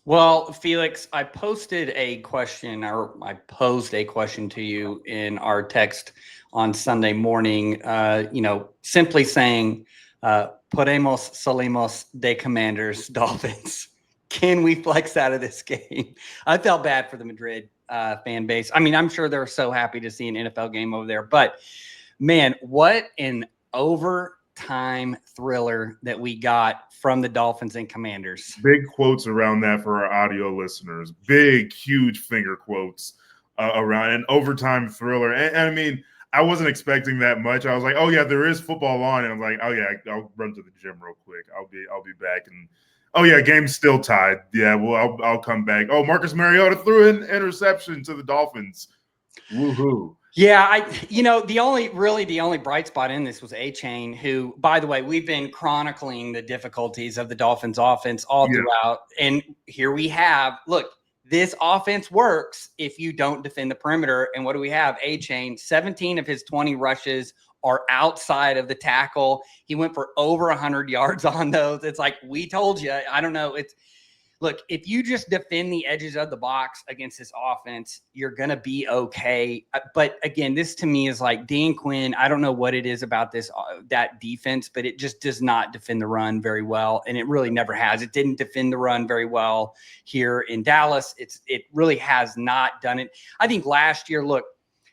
Well, Felix, I posed a question to you in our text on Sunday morning, simply saying, podemos salimos de Commanders, Dolphins. Can we flex out of this game? I felt bad for the Madrid fan base. I mean, I'm sure they're so happy to see an NFL game over there, but man, what an overtime thriller that we got from the Dolphins and Commanders. Big quotes around that for our audio listeners. Big, huge finger quotes around an overtime thriller. And I mean, I wasn't expecting that much. I was like, oh yeah, there is football on, and I'm like, oh yeah, I'll run to the gym real quick. I'll be back. And oh yeah, game's still tied. Yeah, well, I'll come back. Oh, Marcus Mariota threw an interception to the Dolphins. Woohoo! Yeah, the only bright spot in this was A-Chain, who, by the way, we've been chronicling the difficulties of the Dolphins offense all throughout. And here we have, look, this offense works if you don't defend the perimeter. And what do we have? A-Chain, 17 of his 20 rushes are outside of the tackle. He went for over 100 yards on those. It's like, we told you. I don't know. Look, if you just defend the edges of the box against this offense, you're going to be okay. But again, this to me is like Dan Quinn. I don't know what it is about that defense, but it just does not defend the run very well. And it really never has. It didn't defend the run very well here in Dallas. It really has not done it. I think last year, look,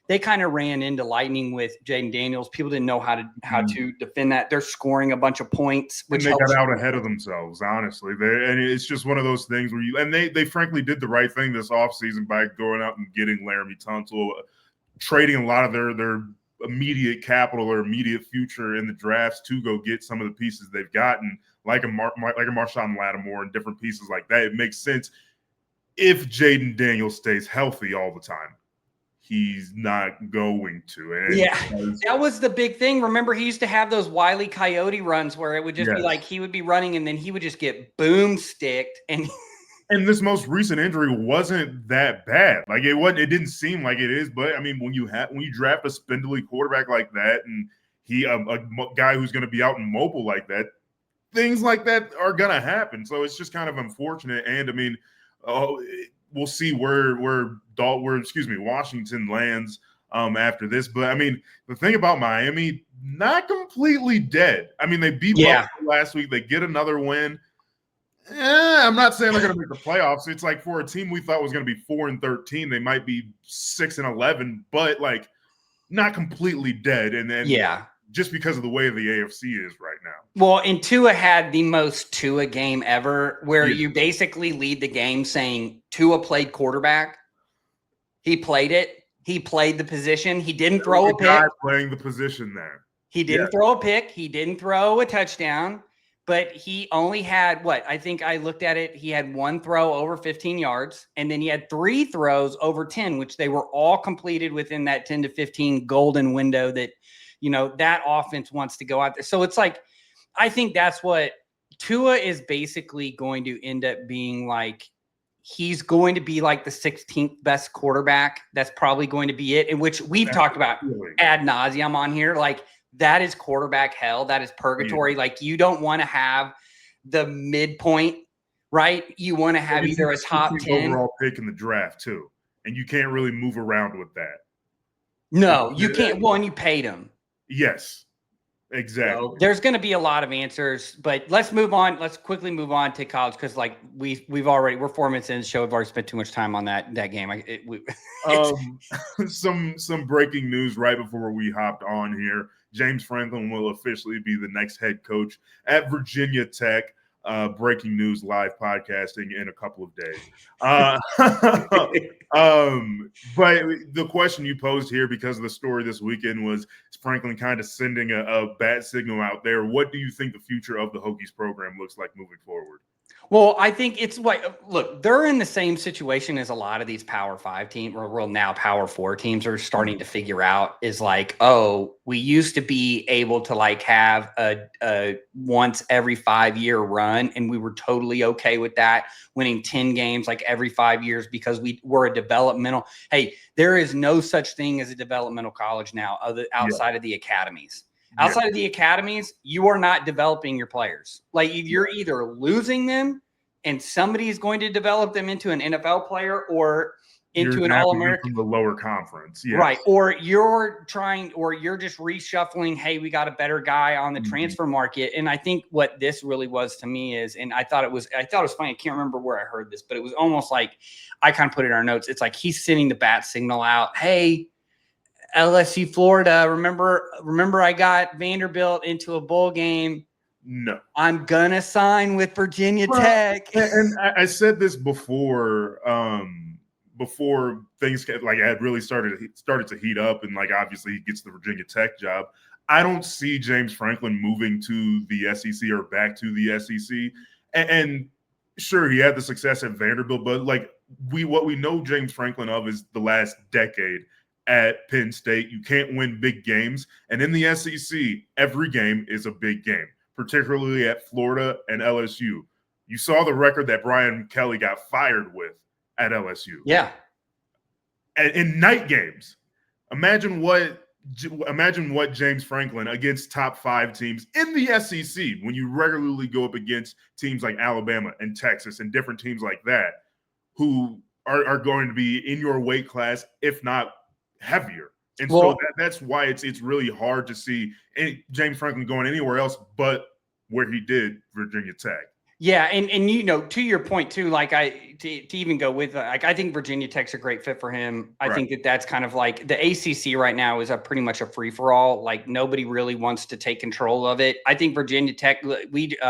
they kind of ran into lightning with Jaden Daniels. People didn't know how to defend that. They're scoring a bunch of points, which and they got out ahead of themselves, honestly. And it's just one of those things where they frankly did the right thing this offseason by going out and getting Laramie Tunsil, trading a lot of their immediate capital or immediate future in the drafts to go get some of the pieces they've gotten, like a Marshawn Lattimore and different pieces like that. It makes sense if Jaden Daniels stays healthy all the time. He's not going to. And that was the big thing. Remember, he used to have those Wile E. Coyote runs where it would just be like he would be running and then he would just get boom-sticked. And this most recent injury wasn't that bad. Like it didn't seem like it is. But I mean, when you draft a spindly quarterback like that, and he a guy who's going to be out and mobile like that, things like that are going to happen. So it's just kind of unfortunate. And I mean, we'll see where Washington lands after this. But I mean, the thing about Miami, not completely dead. I mean, they beat Buffalo last week. They get another win. I'm not saying they're going to make the playoffs. It's like for a team we thought was going to be 4-13, they might be 6-11, but like not completely dead. And then just because of the way the AFC is right now. Well, and Tua had the most Tua game ever, where you basically lead the game saying Tua played quarterback. He played it. He played the position. He didn't throw a pick. Playing the position there. He didn't throw a pick. He didn't throw a touchdown. But he only had I think I looked at it. He had one throw over 15 yards, and then he had 3 throws over 10, which they were all completed within that 10 to 15 golden window that that offense wants to go out there. So it's like, I think that's what Tua is basically going to end up being like. He's going to be like the 16th best quarterback. That's probably going to be it, in which we've talked about ad nauseum on here. Like, that is quarterback hell. That is purgatory. Yeah. Like, you don't want to have the midpoint, right? You want to have either a top 10 overall pick in the draft too. And you can't really move around with that. No, you can't. Well, and you paid him. Yes, exactly. So there's going to be a lot of answers, but let's move on. Let's quickly move on to college, because like we're 4 minutes in the show. We've already spent too much time on that game. Some breaking news right before we hopped on here. James Franklin will officially be the next head coach at Virginia Tech. Breaking news live podcasting in a couple of days. But the question you posed here, because of the story this weekend, was Franklin kind of sending a bad signal out there. What do you think the future of the Hokies program looks like moving forward? Well, I think it's look, they're in the same situation as a lot of these Power 5 teams, or now Power 4 teams are starting to figure out, is like, oh, we used to be able to like have a once every 5-year run, and we were totally okay with that, winning 10 games like every 5 years, because we're a developmental. Hey, there is no such thing as a developmental college now outside of the academies. Outside of the academies, you are not developing your players. Like, you're either losing them and somebody is going to develop them into an NFL player or into an All-American from the lower conference. Yes. Right. Or you're just reshuffling, hey, we got a better guy on the transfer market. And I think what this really was to me is, and I thought it was funny. I can't remember where I heard this, but it was almost like I kind of put it in our notes. It's like he's sending the bat signal out. Hey, LSU, Florida, remember I got Vanderbilt into a bowl game. No, I'm gonna sign with Virginia Tech. And I said this before things like had really started to heat up, and like obviously he gets the Virginia Tech job. I don't see James Franklin moving to the SEC or back to the SEC. And sure, he had the success at Vanderbilt, but like what we know James Franklin of is the last decade at Penn State. You can't win big games, and in the SEC, every game is a big game, particularly at Florida and LSU. You saw the record that Brian Kelly got fired with at LSU. Yeah. In night games. Imagine what James Franklin against top 5 teams in the SEC, when you regularly go up against teams like Alabama and Texas and different teams like that, who are going to be in your weight class, if not heavier. And so that's why it's really hard to see James Franklin going anywhere else but where he did, Virginia Tech. Yeah, and to your point too, like to even go with like I think Virginia Tech's a great fit for him. I think that's kind of like the ACC right now is pretty much a free for all. Like nobody really wants to take control of it. I think Virginia Tech,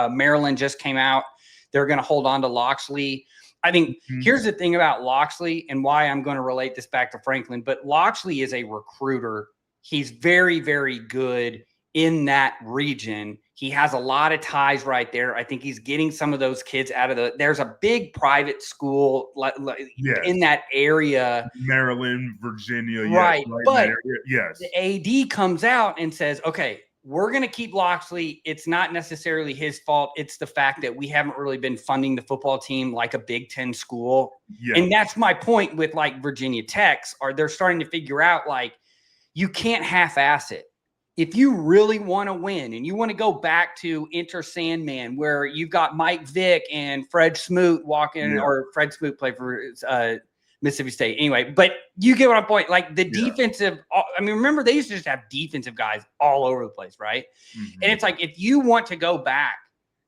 Maryland just came out. They're going to hold on to Loxley. I think here's the thing about Loxley and why I'm going to relate this back to Franklin. But Loxley is a recruiter. He's very, very good in that region. He has a lot of ties right there. I think he's getting some of those kids out of there's a big private school in that area. Maryland, Virginia. Right. But yes, the AD comes out and says, okay, we're going to keep Loxley. It's not necessarily his fault. It's the fact that we haven't really been funding the football team like a Big Ten school. Yeah. And that's my point with like Virginia Tech's they're starting to figure out like you can't half-ass it. If you really want to win and you want to go back to Enter Sandman, where you've got Mike Vick and Fred Smoot walking, or Fred Smoot played for Mississippi State. Anyway, but you get what I'm point. Like the defensive, I mean, remember they used to just have defensive guys all over the place, right? And it's like if you want to go back,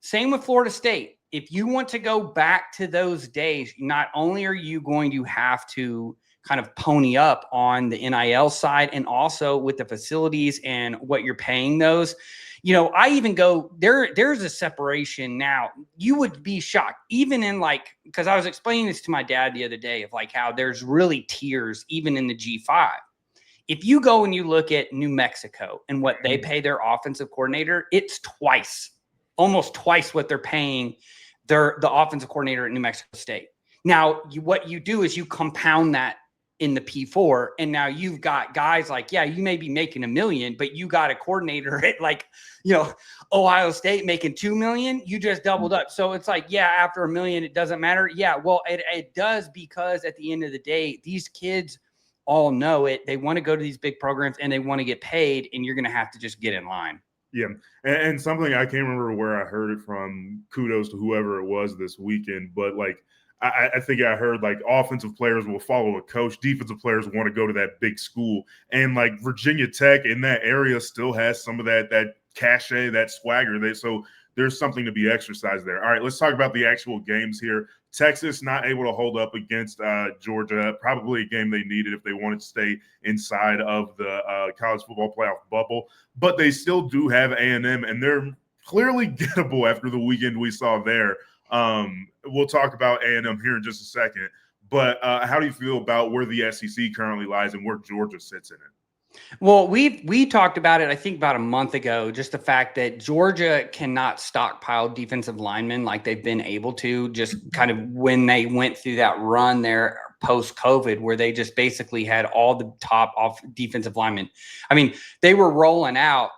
same with Florida State. If you want to go back to those days, not only are you going to have to kind of pony up on the NIL side and also with the facilities and what you're paying those. I even go there's a separation now. You would be shocked even in because I was explaining this to my dad the other day of like how there's really tiers even in the G5. If you go and you look at New Mexico and what they pay their offensive coordinator, it's almost twice what they're paying the offensive coordinator at New Mexico State. Now, what you do is you compound that in the P4, and now you've got guys like, you may be making $1 million, but you got a coordinator at Ohio State making $2 million. You just doubled up. So it's like, after $1 million, it doesn't matter. Yeah, well, it does, because at the end of the day, these kids all know it. They want to go to these big programs and they want to get paid, and you're going to have to just get in line. Yeah, and something I can't remember where I heard it from. Kudos to whoever it was this weekend, but I think I heard offensive players will follow a coach. Defensive players want to go to that big school. And Virginia Tech in that area still has some of that cachet, that swagger. So there's something to be exercised there. All right, let's talk about the actual games here. Texas not able to hold up against Georgia, probably a game they needed if they wanted to stay inside of the college football playoff bubble. But they still do have A&M, and they're clearly gettable after the weekend we saw there. We'll talk about A&M here in just a second, but how do you feel about where the SEC currently lies and where Georgia sits in it? Well, we talked about it, I think about a month ago, just the fact that Georgia cannot stockpile defensive linemen like they've been able to, just kind of when they went through that run there post-COVID, where they just basically had all the top off defensive linemen. I mean, they were rolling out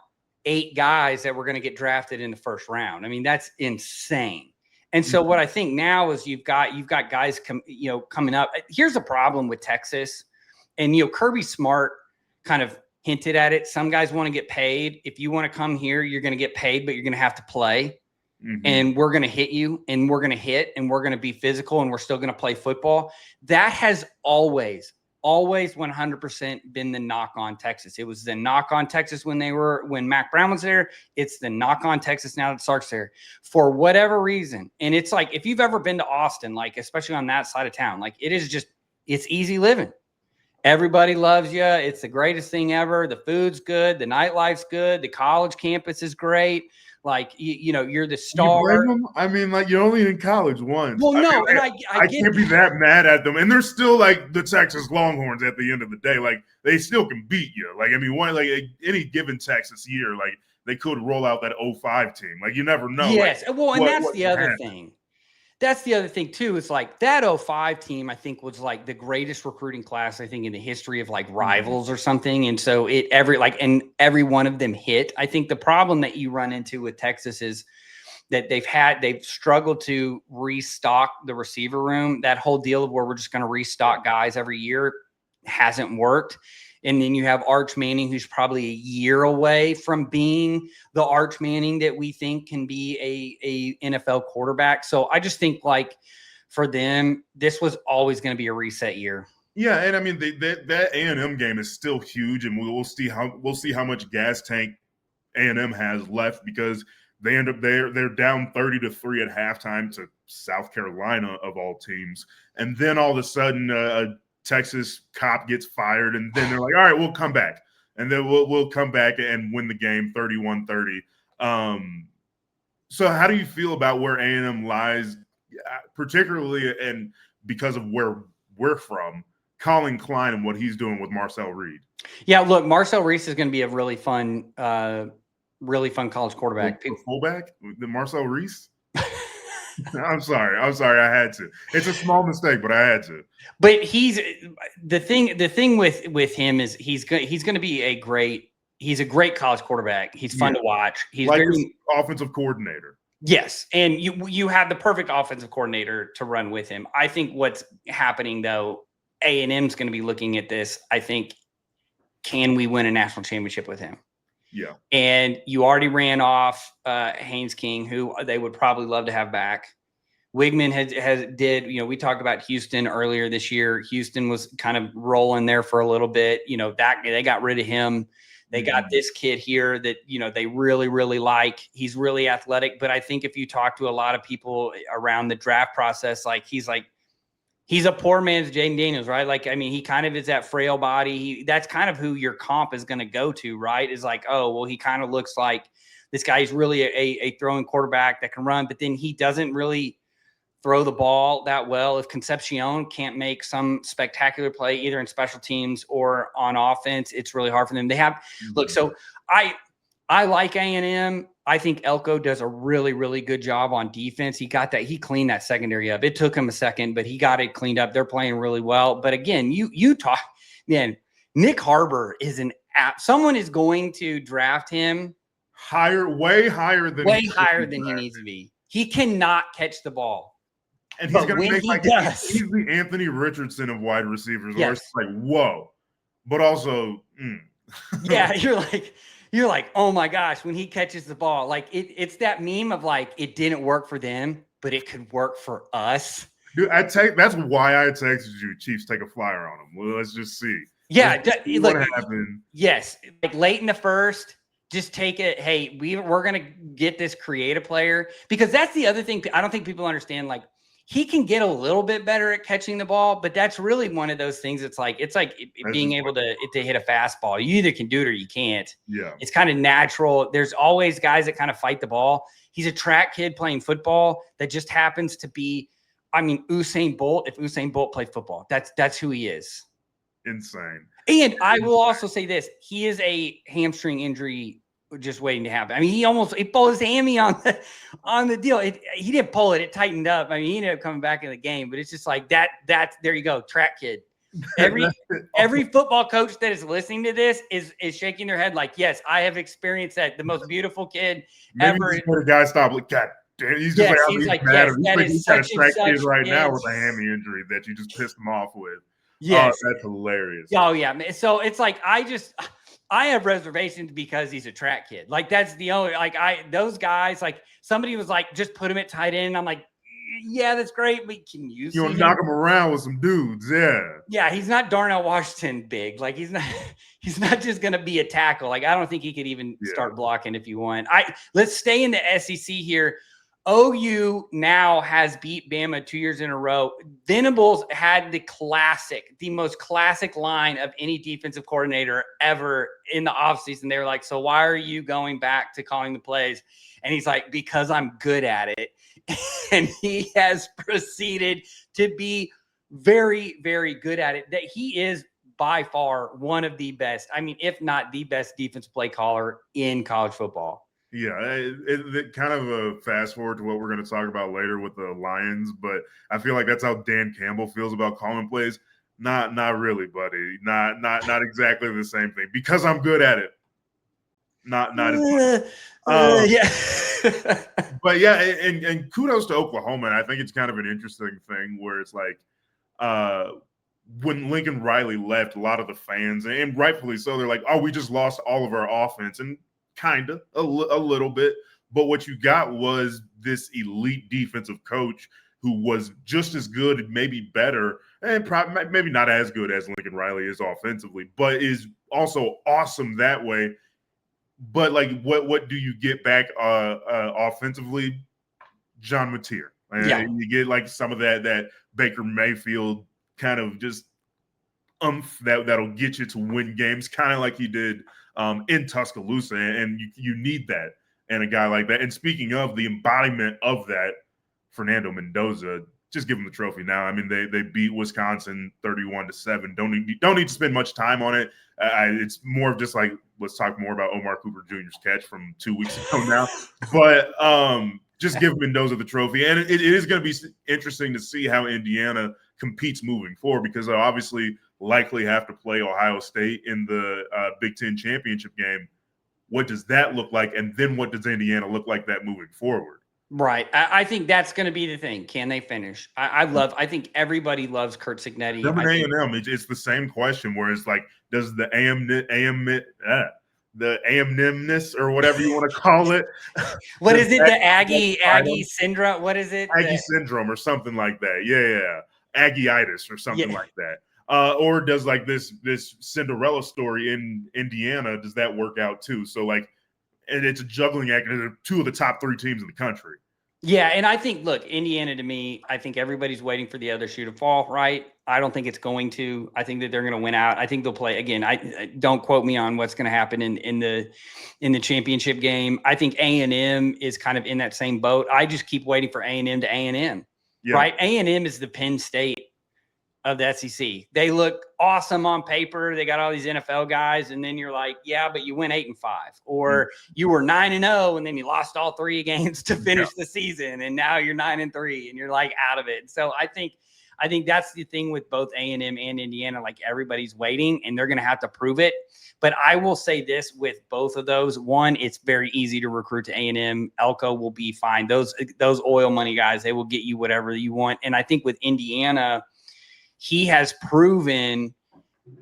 8 guys that were going to get drafted in the first round. I mean, that's insane. And so what I think now is you've got guys coming up. Here's the problem with Texas, and Kirby Smart kind of hinted at it. Some guys want to get paid. If you want to come here, you're going to get paid, but you're going to have to play. and we're going to hit you and we're going to hit and we're going to be physical and we're still going to play football. That has always 100% been the knock on Texas. It was the knock on Texas when Mac Brown was there. It's the knock on Texas now that Sark's there for whatever reason. And it's like, if you've ever been to Austin, like, especially on that side of town, like it's easy living. Everybody loves you. It's the greatest thing ever. The food's good. The nightlife's good. The college campus is great. Like, you're the star. You blame them? I mean, like, you're only in college once. Well, no, and I can't be that mad at them. And they're still like the Texas Longhorns at the end of the day. Like, they still can beat you. Like, I mean, any given Texas year, like, they could roll out that 05 team. Like, you never know. Yes. Like, well, and that's the other thing. That's the other thing, too. It's like that 05 team, I think, was like the greatest recruiting class, I think, in the history of like rivals or something. And so every one of them hit. I think the problem that you run into with Texas is that they've struggled to restock the receiver room. That whole deal of where we're just going to restock guys every year hasn't worked. And then you have Arch Manning, who's probably a year away from being the Arch Manning that we think can be a NFL quarterback. So I just think, like, for them, this was always going to be a reset year. Yeah, and I mean that A&M game is still huge, and we'll see how much gas tank A&M has left, because they end up they're down 30-3 at halftime to South Carolina of all teams, and then all of a sudden Texas cop gets fired, and then they're like, all right, we'll come back. And then we'll come back and win the game 31-30. So how do you feel about where A&M lies, particularly and because of where we're from, Colin Klein and what he's doing with Marcel Reed? Yeah, look, Marcel Reed is going to be a really fun college quarterback. Fullback? The Marcel Reed? I'm sorry. I had to. It's a small mistake, but I had to. But he's the thing with him is he's going to be he's a great college quarterback. He's fun to watch. He's like very offensive coordinator. Yes, and you have the perfect offensive coordinator to run with him. I think what's happening though, A&M's going to be looking at this. I think, can we win a national championship with him? Yeah. And you already ran off Haynes King, who they would probably love to have back. Wigman did, we talked about Houston earlier this year. Houston was kind of rolling there for a little bit. That they got rid of him. They got this kid here that, they really, really like. He's really athletic. But I think if you talk to a lot of people around the draft process, he's a poor man's Jaden Daniels, right? Like, I mean, he kind of is that frail body. That's kind of who your comp is going to go to, right? Is like, oh, well, he kind of looks like this guy is really a throwing quarterback that can run, but then he doesn't really throw the ball that well. If Concepcion can't make some spectacular play either in special teams or on offense, it's really hard for them. They have look. So I like A&M. I think Elko does a really, really good job on defense. He cleaned that secondary up. It took him a second, but he got it cleaned up. They're playing really well. But again, you talk, man, Nick Harbor is someone is going to draft him way higher than he needs to be. He cannot catch the ball. And he's going to make he's the Anthony Richardson of wide receivers. Yes. Where it's like, whoa. But also, yeah, you're like, oh my gosh, when he catches the ball, like it's that meme of like, it didn't work for them, but it could work for us. Dude, that's why I texted you, Chiefs take a flyer on him. Well, let's just see. Yeah. What happened? Yes. Like late in the first, just take it. Hey, we're going to get this creative player, because that's the other thing. I don't think people understand. Like, he can get a little bit better at catching the ball, but that's really one of those things. It's like being able to hit a fastball. You either can do it or you can't. Yeah. It's kind of natural. There's always guys that kind of fight the ball. He's a track kid playing football that just happens to be, I mean, Usain Bolt. If Usain Bolt played football, that's who he is. Insane. And I will also say this. He is a hamstring injury just waiting to happen. I mean, he pulled his hammy on the deal. He didn't pull it. It tightened up. I mean, he ended up coming back in the game, but it's just like that. There you go. Track kid. Every football coach that is listening to this is shaking their head like, yes, I have experienced that. The most beautiful kid ever. The guy stop. Like, God damn, he's just that is such a track kid right now with a hammy injury that you just pissed him off with. Yes. Oh, that's hilarious. Oh yeah. So it's like, I have reservations because he's a track kid. Like that's the only those guys. Like somebody was like, just put him at tight end. I'm like, yeah, that's great. We can use. You want to knock him around with some dudes, yeah. Yeah, he's not Darnell Washington big. Like he's not just gonna be a tackle. Like I don't think he could even start blocking if you want. Let's stay in the SEC here. OU now has beat Bama 2 years in a row. Venables had the most classic line of any defensive coordinator ever in the offseason. They were like, so why are you going back to calling the plays? And he's like, because I'm good at it. And he has proceeded to be very, very good at it. That he is by far one of the best, I mean, if not the best defense play caller in college football. Yeah, it kind of a fast forward to what we're going to talk about later with the Lions, but I feel like that's how Dan Campbell feels about calling plays. Not really, buddy. Not exactly the same thing. Because I'm good at it. Not as much. Yeah. But yeah, and kudos to Oklahoma. And I think it's kind of an interesting thing where it's like when Lincoln Riley left, a lot of the fans, and rightfully so, they're like, oh, we just lost all of our offense. And kind of a little bit, but what you got was this elite defensive coach who was just as good, maybe better, and probably maybe not as good as Lincoln Riley is offensively, but is also awesome that way. But like, what do you get back offensively? John Mateer. Yeah. You get like some of that Baker Mayfield kind of just that'll get you to win games, kind of like he did in Tuscaloosa, and you need that and a guy like that. And speaking of the embodiment of that, Fernando Mendoza, just give him the trophy now. I mean, they beat Wisconsin 31-7. Don't need to spend much time on it. It's more of just like, let's talk more about Omar Cooper Jr.'s catch from 2 weeks ago now. But just give Mendoza the trophy. And it is going to be interesting to see how Indiana competes moving forward, because they'll obviously likely have to play Ohio State in the Big Ten championship game. What does that look like? And then what does Indiana look like that moving forward? Right. I think that's going to be the thing. Can they finish? I think everybody loves Curt Cignetti. A&M, it's the same question where it's like, does the AM-ness or whatever you want to call it. What is it? The Aggie syndrome? What is it? Aggie syndrome or something like that. Yeah. Aggieitis or something like that. Or does like this Cinderella story in Indiana, does that work out too? So like, and it's a juggling act. And they're two of the top 3 teams in the country. Yeah, and I think, look, Indiana to me, I think everybody's waiting for the other shoe to fall, right? I don't think it's going to. I think that they're going to win out. I think they'll play again. I don't quote me on what's going to happen in the championship game. I think A&M is kind of in that same boat. I just keep waiting for A&M to A&M, right? A&M is the Penn State of the SEC. They look awesome on paper. They got all these NFL guys, and then you're like, yeah, but you went 8-5, or you were 9-0, and then you lost all 3 games to finish the season, and now you're 9-3, and you're like out of it. So I think that's the thing with both A&M and Indiana. Like, everybody's waiting, and they're going to have to prove it. But I will say this with both of those: one, it's very easy to recruit to A&M. Elko will be fine. Those oil money guys, they will get you whatever you want. And I think with Indiana, he has proven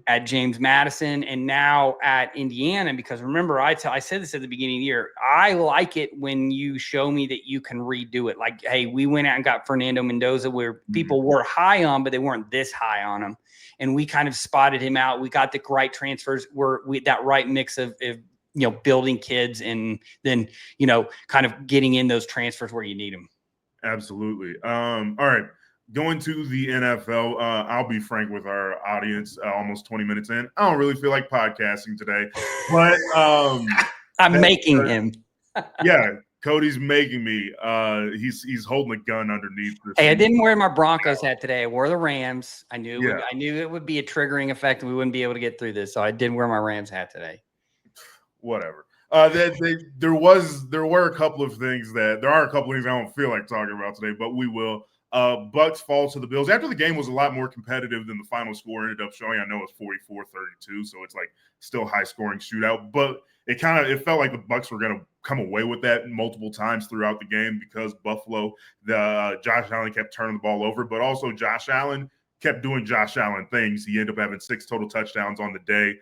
at James Madison and now at Indiana, because remember, I said this at the beginning of the year, I like it when you show me that you can redo it. Like, hey, we went out and got Fernando Mendoza, where people were high on, but they weren't this high on him. And we kind of spotted him out. We got the right transfers, that right mix of building kids, and then, kind of getting in those transfers where you need them. Absolutely. All right. Going to the NFL, I'll be frank with our audience, almost 20 minutes in. I don't really feel like podcasting today, but I'm making him. Yeah, Cody's making me. He's holding a gun underneath this. Hey, I didn't wear my Broncos hat today. I wore the Rams. I knew it would be a triggering effect, and we wouldn't be able to get through this, so I didn't wear my Rams hat today. Whatever. There are a couple of things I don't feel like talking about today, but we will. Bucs fall to the Bills. After the game was a lot more competitive than the final score ended up showing. I know it's 44-32, so it's like still high scoring shootout, but it felt like the Bucs were going to come away with that multiple times throughout the game, because Buffalo, Josh Allen kept turning the ball over, but also Josh Allen kept doing Josh Allen things. He ended up having 6 total touchdowns on the day.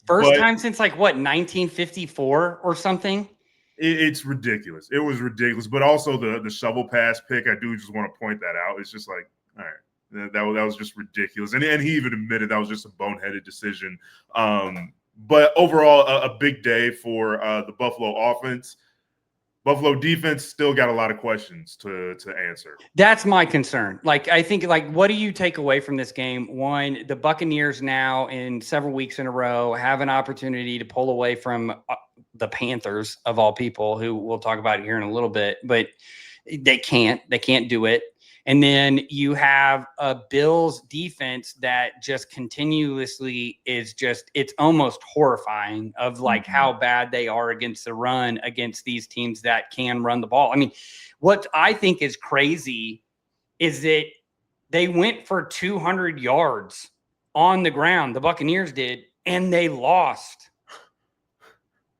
First time since 1954 or something. It's ridiculous. It was ridiculous. But also the shovel pass pick, I do just want to point that out. It's just like, all right, that was just ridiculous. And he even admitted that was just a boneheaded decision. But overall, a big day for the Buffalo offense. Buffalo defense still got a lot of questions to answer. That's my concern. I think, what do you take away from this game? One, the Buccaneers now in several weeks in a row have an opportunity to pull away from the Panthers, of all people, who we'll talk about here in a little bit, but they can't do it. And then you have a Bills defense that just continuously is it's almost horrifying of how bad they are against the run against these teams that can run the ball. I mean, what I think is crazy is that they went for 200 yards on the ground, the Buccaneers did, and they lost.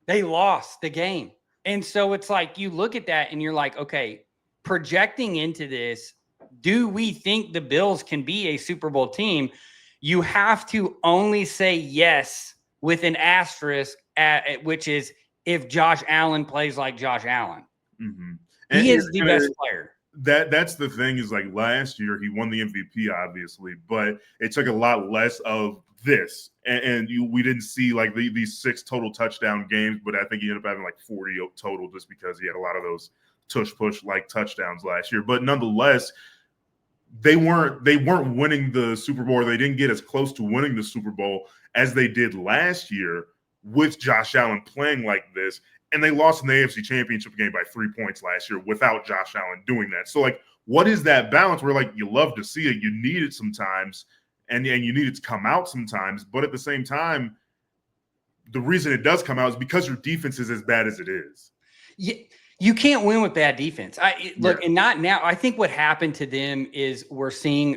They lost the game. And so it's you look at that and you're like, okay, projecting into this, do we think the Bills can be a Super Bowl team? You have to only say yes with an asterisk, which is if Josh Allen plays like Josh Allen. Mm-hmm. He is the best player. That's the thing is last year he won the MVP, obviously, but it took a lot less of this. And we didn't see these 6 total touchdown games, but I think he ended up having 40 total just because he had a lot of those tush-push touchdowns last year. But nonetheless, they weren't winning the Super Bowl, or they didn't get as close to winning the Super Bowl as they did last year with Josh Allen playing like this. And they lost in the AFC Championship game by 3 points last year without Josh Allen doing that. So, what is that balance where, you love to see it, you need it sometimes, and you need it to come out sometimes. But at the same time, the reason it does come out is because your defense is as bad as it is. Yeah. You can't win with bad defense. And not now. I think what happened to them is we're seeing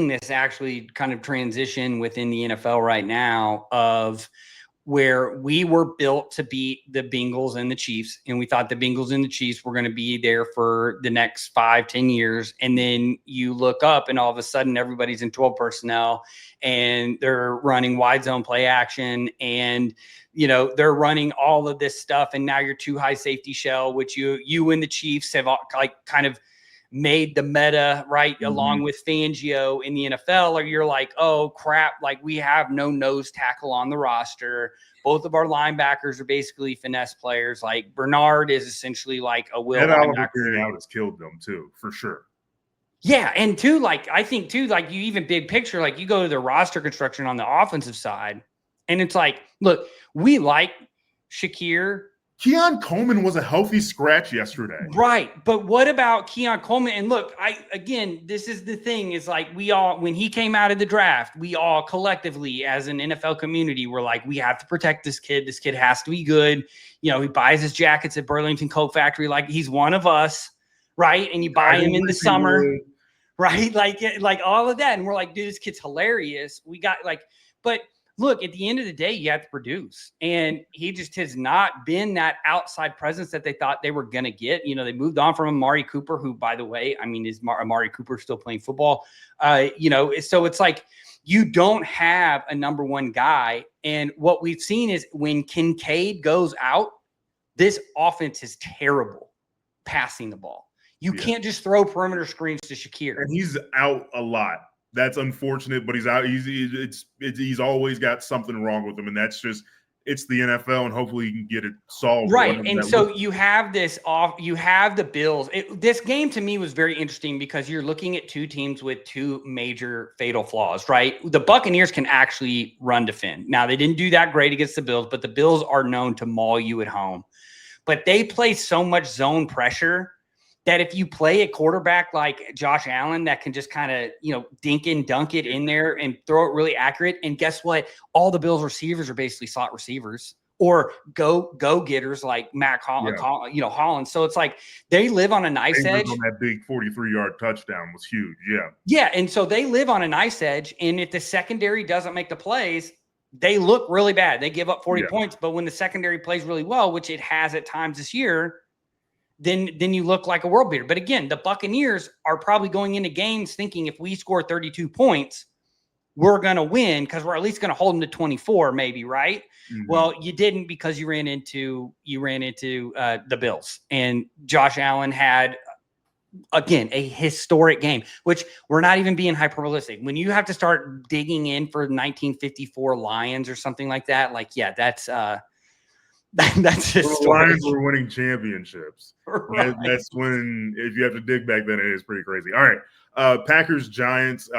this actually kind of transition within the NFL right now of where we were built to beat the Bengals and the Chiefs. And we thought the Bengals and the Chiefs were going to be there for the next 5-10 years. And then you look up and all of a sudden everybody's in 12 personnel and they're running wide zone play action and they're running all of this stuff. And now you're too high safety shell, which you and the Chiefs have kind of made the meta, right? Mm-hmm. Along with Fangio in the NFL, or you're oh crap, we have no nose tackle on the roster. Both of our linebackers are basically finesse players. Bernard is essentially a will linebacker. Out has killed them too, for sure. Yeah. And two, I think too, you even big picture, you go to the roster construction on the offensive side and it's look, we like Shakir. Keon Coleman was a healthy scratch yesterday. Right. But what about Keon Coleman? And look, this is the thing is we all, when he came out of the draft, we all collectively as an NFL community were we have to protect this kid. This kid has to be good. He buys his jackets at Burlington Coat Factory. He's one of us. Right. And you buy him in the summer. Right. All of that. And we're dude, this kid's hilarious. We got but look, at the end of the day, you have to produce. And he just has not been that outside presence that they thought they were going to get. They moved on from Amari Cooper, who, by the way, is Amari Cooper still playing football? So it's you don't have a number one guy. And what we've seen is when Kincaid goes out, this offense is terrible passing the ball. You can't just throw perimeter screens to Shakir. And he's out a lot. That's unfortunate, but he's out. He's always got something wrong with him, and that's just it's the NFL, and hopefully you can get it solved. Right, and so you have this off. You have the Bills. This game to me was very interesting because you're looking at two teams with two major fatal flaws. Right, the Buccaneers can actually run defend. Now they didn't do that great against the Bills, but the Bills are known to maul you at home. But they play so much zone pressure that if you play a quarterback like Josh Allen that can just kind of, dink and dunk it in there and throw it really accurate. And guess what? All the Bills receivers are basically slot receivers or go-getters like Matt Hollins. So it's they live on a nice edge. On that big 43-yard touchdown was huge. Yeah. Yeah. And so they live on a nice edge. And if the secondary doesn't make the plays, they look really bad. They give up 40 points. But when the secondary plays really well, which it has at times this year, then you look like a world beater. But again, the Buccaneers are probably going into games thinking if we score 32 points, we're going to win because we're at least going to hold them to 24, maybe, right? Mhm. Well, you didn't because you ran into the Bills, and Josh Allen had, again, a historic game, which we're not even being hyperbolistic. When you have to start digging in for 1954 Lions or something like that, like, yeah, that's that's the historic. Lions were winning championships. Right. That's when, if you have to dig back then, it is pretty crazy. All right. Packers, Giants.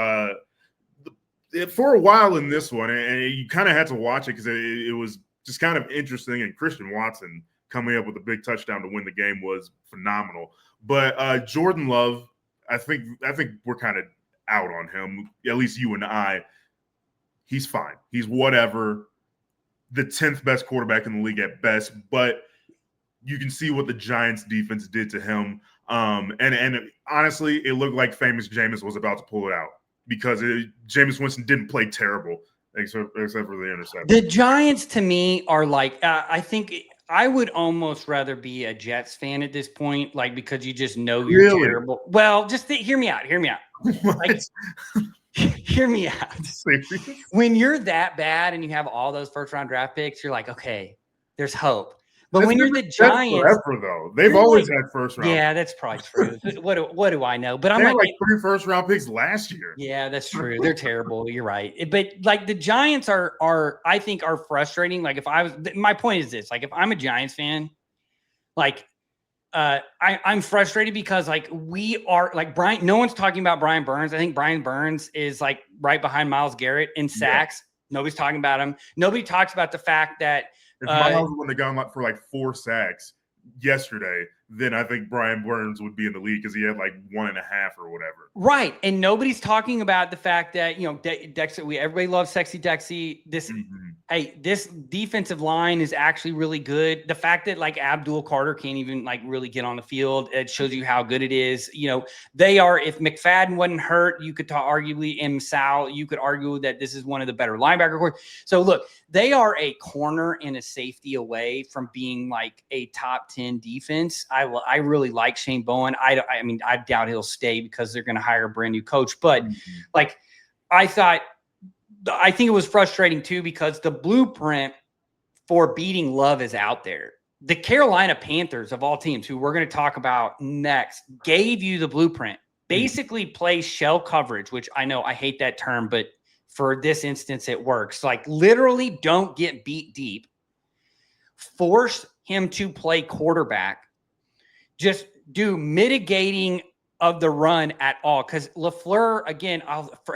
For a while in this one, and you kind of had to watch it because it was just kind of interesting. And Christian Watson coming up with a big touchdown to win the game was phenomenal. But Jordan Love, I think we're kind of out on him, at least you and I. He's fine. He's whatever. The 10th best quarterback in the league at best, but you can see what the Giants defense did to him. And honestly, it looked like famous Jameis was about to pull it out because Jameis Winston didn't play terrible except for the interception. The Giants, to me, are like, I think I would almost rather be a Jets fan at this point, like, because you just know you're terrible. Well, just hear me out. Like, hear me out. Serious? When you're that bad and you have all those first-round draft picks, you're like, okay, there's hope. But when you're the Giants, forever, though, they've always had first round. Yeah, that's probably true. What do I know? But I'm they had like 3 first-round picks last year. Yeah, that's true. They're terrible. You're right. But like the Giants are I think are frustrating. Like my point is this: like if I'm a Giants fan, like I'm frustrated because like we are like Brian. No one's talking about Brian Burns. I think Brian Burns is like right behind Myles Garrett in sacks. Yeah. Nobody's talking about him. Nobody talks about the fact that if Myles wouldn't have gone for like 4 sacks yesterday, then I think Brian Burns would be in the league because he had like 1.5 or whatever. Right. And nobody's talking about the fact that, Dexter, everybody loves sexy Dexy. This defensive line is actually really good. The fact that like Abdul Carter can't even like really get on the field, it shows you how good it is. They are, if McFadden wasn't hurt, you could arguably, and Sal, you could argue that this is one of the better linebacker corps. So look, they are a corner and a safety away from being like a top 10 defense. I really like Shane Bowen. I mean, I doubt he'll stay because they're going to hire a brand new coach. But like, I think it was frustrating too because the blueprint for beating Love is out there. The Carolina Panthers, of all teams, who we're going to talk about next, gave you the blueprint. Basically, play shell coverage, which I know I hate that term, but for this instance, it works. Like, literally, don't get beat deep. Force him to play quarterback. Just do mitigating of the run at all. Because LaFleur, again,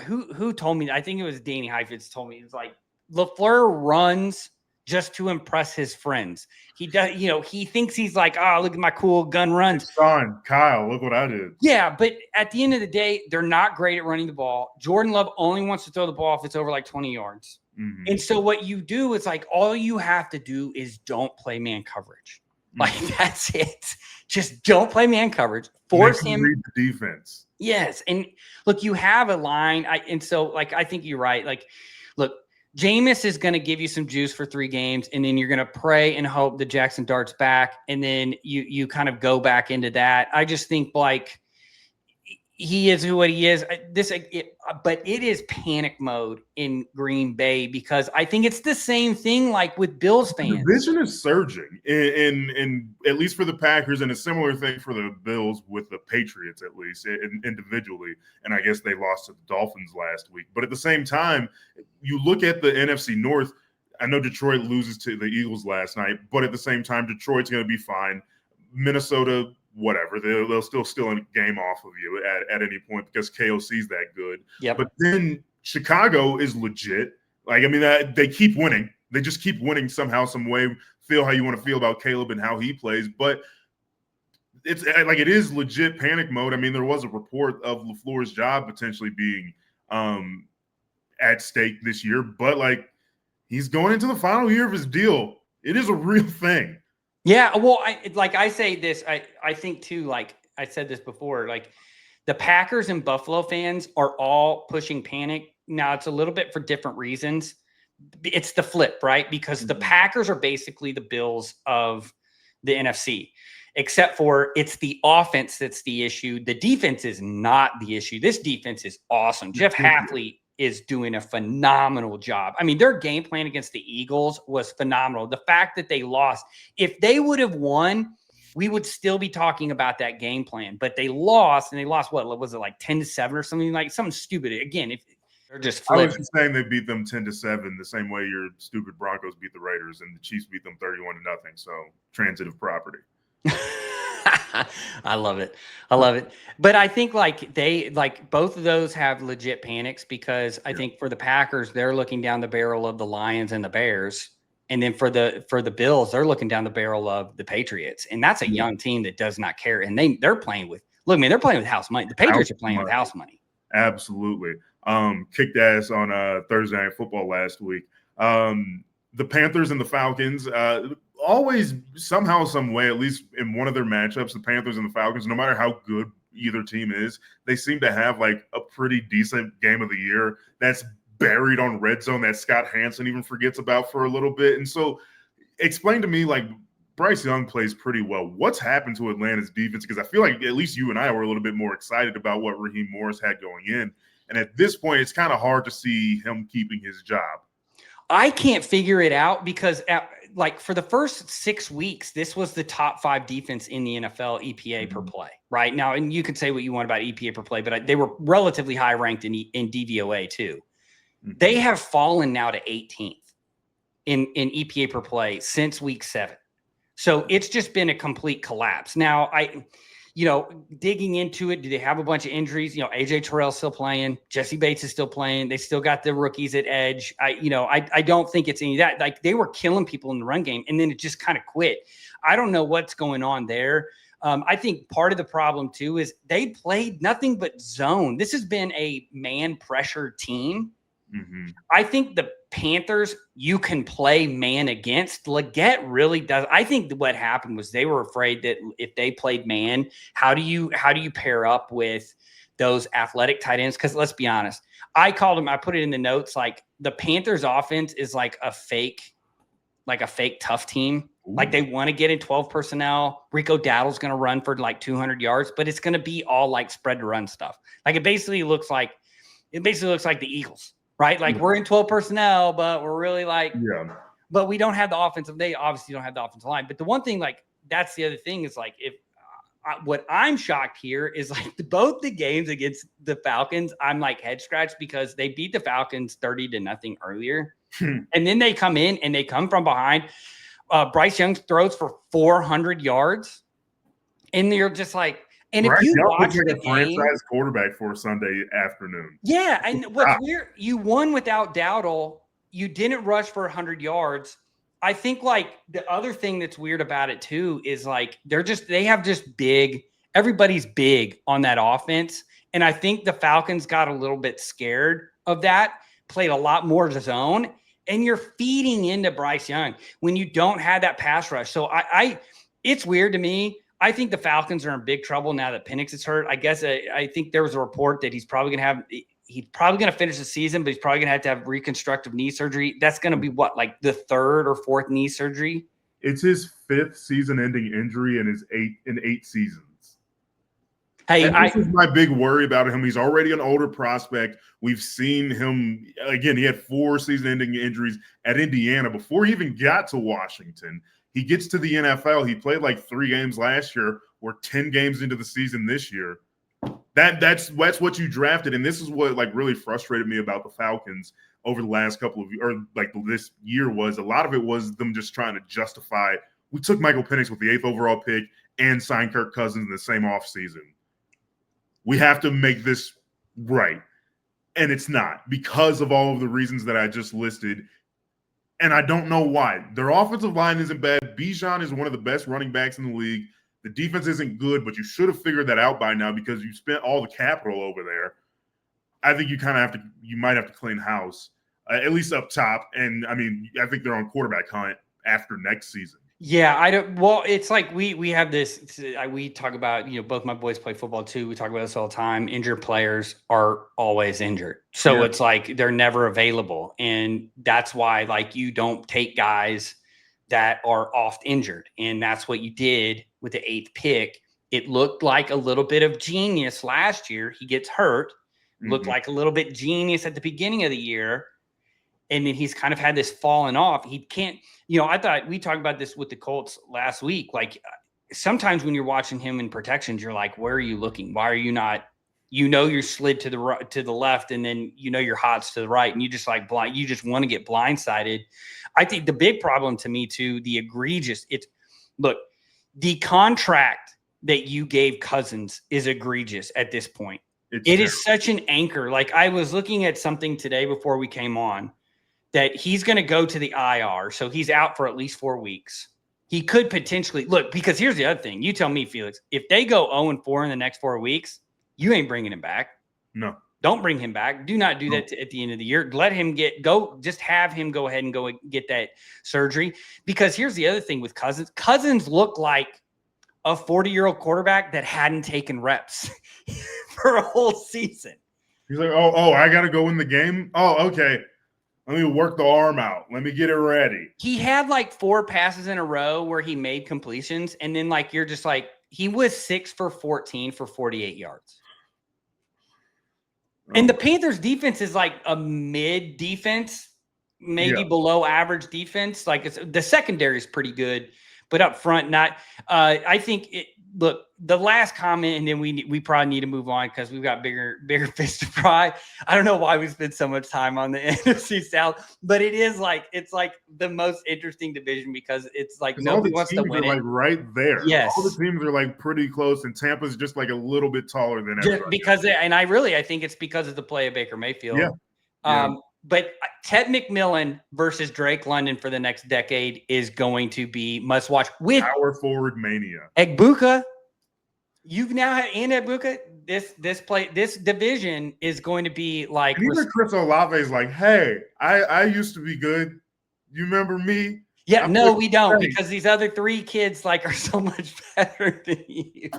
who told me? I think it was Danny Heifetz told me. It's like LaFleur runs just to impress his friends. He does, he thinks he's like, oh, look at my cool gun runs. Son, Kyle, look what I did. Yeah, but at the end of the day, they're not great at running the ball. Jordan Love only wants to throw the ball if it's over like 20 yards. Mm-hmm. And so what you do is like, all you have to do is don't play man coverage. Like, that's it. Just don't play man coverage. Force him. Read the defense. Yes. And look, you have a line. I think you're right. Like, look, Jameis is going to give you some juice for 3 games, and then you're going to pray and hope that Jackson Dart's back, and then you kind of go back into that. I just think, like, he is what he is. But it is panic mode in Green Bay because I think it's the same thing like with Bills fans. The division is surging, in at least for the Packers, and a similar thing for the Bills with the Patriots, at least individually. And I guess they lost to the Dolphins last week. But at the same time, you look at the NFC North. I know Detroit loses to the Eagles last night, but at the same time, Detroit's going to be fine. Minnesota, whatever, they'll still steal a game off of you at any point because KOC's that good. Yep. But then Chicago is legit. Like, I mean, they keep winning. They just keep winning somehow, some way. Feel how you want to feel about Caleb and how he plays. But it's like it is legit panic mode. I mean, there was a report of LaFleur's job potentially being at stake this year. But, like, he's going into the final year of his deal. It is a real thing. Yeah, well, I say this, I think too, like I said this before, like the Packers and Buffalo fans are all pushing panic. Now it's a little bit for different reasons. It's the flip, right? Because the Packers are basically the Bills of the NFC, except for it's the offense that's the issue. The defense is not the issue. This defense is awesome. Jeff Hafley is doing a phenomenal job. I mean, their game plan against the Eagles was phenomenal. The fact that they lost, if they would have won, we would still be talking about that game plan. But they lost, and they lost, what was it, like 10-7 or something, like something stupid. Again, if they're just flipping. I was just saying they beat them 10-7 the same way your stupid Broncos beat the Raiders and the Chiefs beat them 31-0. So transitive property. I love it. I love it. But I think both of those have legit panics, because I think for the Packers, they're looking down the barrel of the Lions and the Bears. And then for the Bills, they're looking down the barrel of the Patriots. And that's a young team that does not care. And they're playing with house money. The Patriots are playing with house money. Absolutely. Kicked ass on Thursday Night Football last week. The Panthers and the Falcons, always somehow, some way, at least in one of their matchups, the Panthers and the Falcons, no matter how good either team is, they seem to have like a pretty decent game of the year that's buried on red zone that Scott Hansen even forgets about for a little bit. And so explain to me, like, Bryce Young plays pretty well. What's happened to Atlanta's defense? Because I feel like at least you and I were a little bit more excited about what Raheem Morris had going in. And at this point, it's kind of hard to see him keeping his job. I can't figure it out because for the first 6 weeks, this was the top 5 defense in the NFL EPA per play right now. And you could say what you want about EPA per play, but they were relatively high ranked in DVOA too. Mm-hmm. They have fallen now to 18th in EPA per play since week 7. So it's just been a complete collapse. Now digging into it, do they have a bunch of injuries? AJ Terrell's still playing. Jesse Bates is still playing. They still got the rookies at edge. I don't think it's any of that. Like, they were killing people in the run game, and then it just kind of quit. I don't know what's going on there. I think part of the problem too is they played nothing but zone. This has been a man pressure team. Mm-hmm. I think the Panthers, you can play man against. Leggett really does. I think what happened was they were afraid that if they played man, how do you pair up with those athletic tight ends? Because let's be honest, I put it in the notes, like the Panthers offense is like a fake tough team. Ooh. Like, they want to get in 12 personnel. Rico Dowdle's going to run for like 200 yards, but it's going to be all like spread to run stuff. Like, it basically looks like the Eagles. Right? Like, we're in 12 personnel, but we're really but we don't have the offensive. They obviously don't have the offensive line. But the one thing, that's the other thing is, if what I'm shocked here is, both the games against the Falcons, I'm head scratched, because they beat the Falcons 30-0 earlier. And then they come in and they come from behind. Bryce Young throws for 400 yards. And they're just and if you watch the game, franchise quarterback for a Sunday afternoon. Yeah, and what's weird, you won without Dowdle. You didn't rush for 100 yards. I think the other thing that's weird about it too is they have just big. Everybody's big on that offense, and I think the Falcons got a little bit scared of that. Played a lot more zone, and you're feeding into Bryce Young when you don't have that pass rush. So it's weird to me. I think the Falcons are in big trouble now that Penix is hurt. I guess I think there was a report that he's probably going to finish the season, but he's probably going to have reconstructive knee surgery. That's going to be the 3rd or 4th knee surgery. It's his 5th season-ending injury in 8 seasons. Hey, this is my big worry about him. He's already an older prospect. We've seen him again. He had 4 season-ending injuries at Indiana before he even got to Washington. He gets to the NFL. He played 3 games last year. We're 10 games into the season this year. That's what you drafted, and this is what really frustrated me about the Falcons over the last couple of this year was a lot of it was them just trying to justify. We took Michael Penix with the 8th overall pick and signed Kirk Cousins in the same offseason. We have to make this right, and it's not because of all of the reasons that I just listed. And I don't know why. Their offensive line isn't bad. Bijan is one of the best running backs in the league. The defense isn't good, but you should have figured that out by now because you spent all the capital over there. I think you might have to clean house, at least up top. And I think they're on quarterback hunt after next season. Yeah, it's we have this, we talk about, both my boys play football too. We talk about this all the time. Injured players are always injured. So It's they're never available. And that's why you don't take guys that are oft injured. And that's what you did with the 8th pick. It looked like a little bit of genius last year. He gets hurt. looked like a little bit genius at the beginning of the year. And then he's kind of had this falling off. He can't, I thought we talked about this with the Colts last week. Like sometimes when you're watching him in protections, you're like, where are you looking? Why are you not, you're slid to the right, to the left, and then your hot's to the right, and you just like blind. You just want to get blindsided. I think the big problem to me too, the egregious. The contract that you gave Cousins is egregious at this point. It is such an anchor. Like I was looking at something today before we came on that he's going to go to the IR, so he's out for at least 4 weeks. He could potentially because here's the other thing. You tell me, Felix, if they go 0-4 in the next 4 weeks. You ain't bringing him back. No. Don't bring him back. Do not do that at the end of the year. Let him just have him go ahead and go get that surgery. Because here's the other thing with Cousins. Cousins looked like a 40-year-old quarterback that hadn't taken reps for a whole season. He's like, I got to go in the game? Oh, okay. Let me work the arm out. Let me get it ready. He had like 4 passes in a row where he made completions. And then you're just like, he was 6 for 14 for 48 yards. And the Panthers defense is like a mid defense, maybe below average defense. Like the secondary is pretty good, but up front, not. I think the last comment, and then we probably need to move on because we've got bigger fish to fry. I don't know why we spend so much time on the NFC South, but it's like the most interesting division because it's like nobody wants to win it. Like right there. Yes, all the teams are like pretty close, and Tampa's just like a little bit taller than everybody. I think it's because of the play of Baker Mayfield. Yeah. But Ted McMillan versus Drake London for the next decade is going to be must watch with power forward mania. Egbuka, you've now had Egbuka. This division is going to be like. And even Chris Olave is like, hey, I used to be good. You remember me? Yeah, no, we don't because these other 3 kids are so much better than you.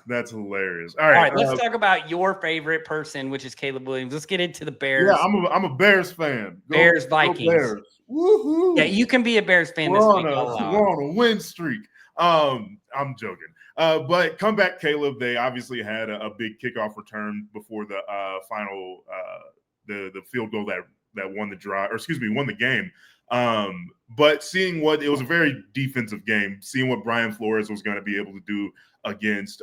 That's hilarious. All right, let's talk about your favorite person, which is Caleb Williams. Let's get into the Bears. Yeah, I'm a Bears fan. Bears Vikings. Bears. Woohoo! Yeah, you can be a Bears fan this week. We're on a win streak. I'm joking. But comeback Caleb, they obviously had a big kickoff return before the final the field goal that won the drive, won the game. But seeing it was a very defensive game, seeing what Brian Flores was going to be able to do against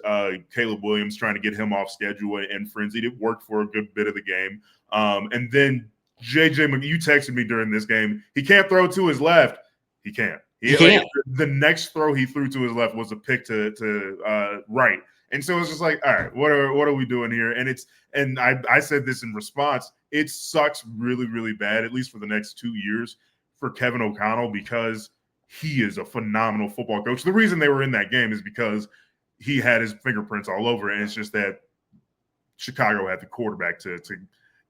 Caleb Williams, trying to get him off schedule and frenzied. It worked for a good bit of the game. And then JJ, you texted me during this game. He can't throw to his left. He can't. He can't. The next throw he threw to his left was a pick to right. And so it's just like, all right, what are we doing here? And I said this in response. It sucks really, really bad, at least for the next 2 years, for Kevin O'Connell because he is a phenomenal football coach. The reason they were in that game is because he had his fingerprints all over it. And it's just that Chicago had the quarterback to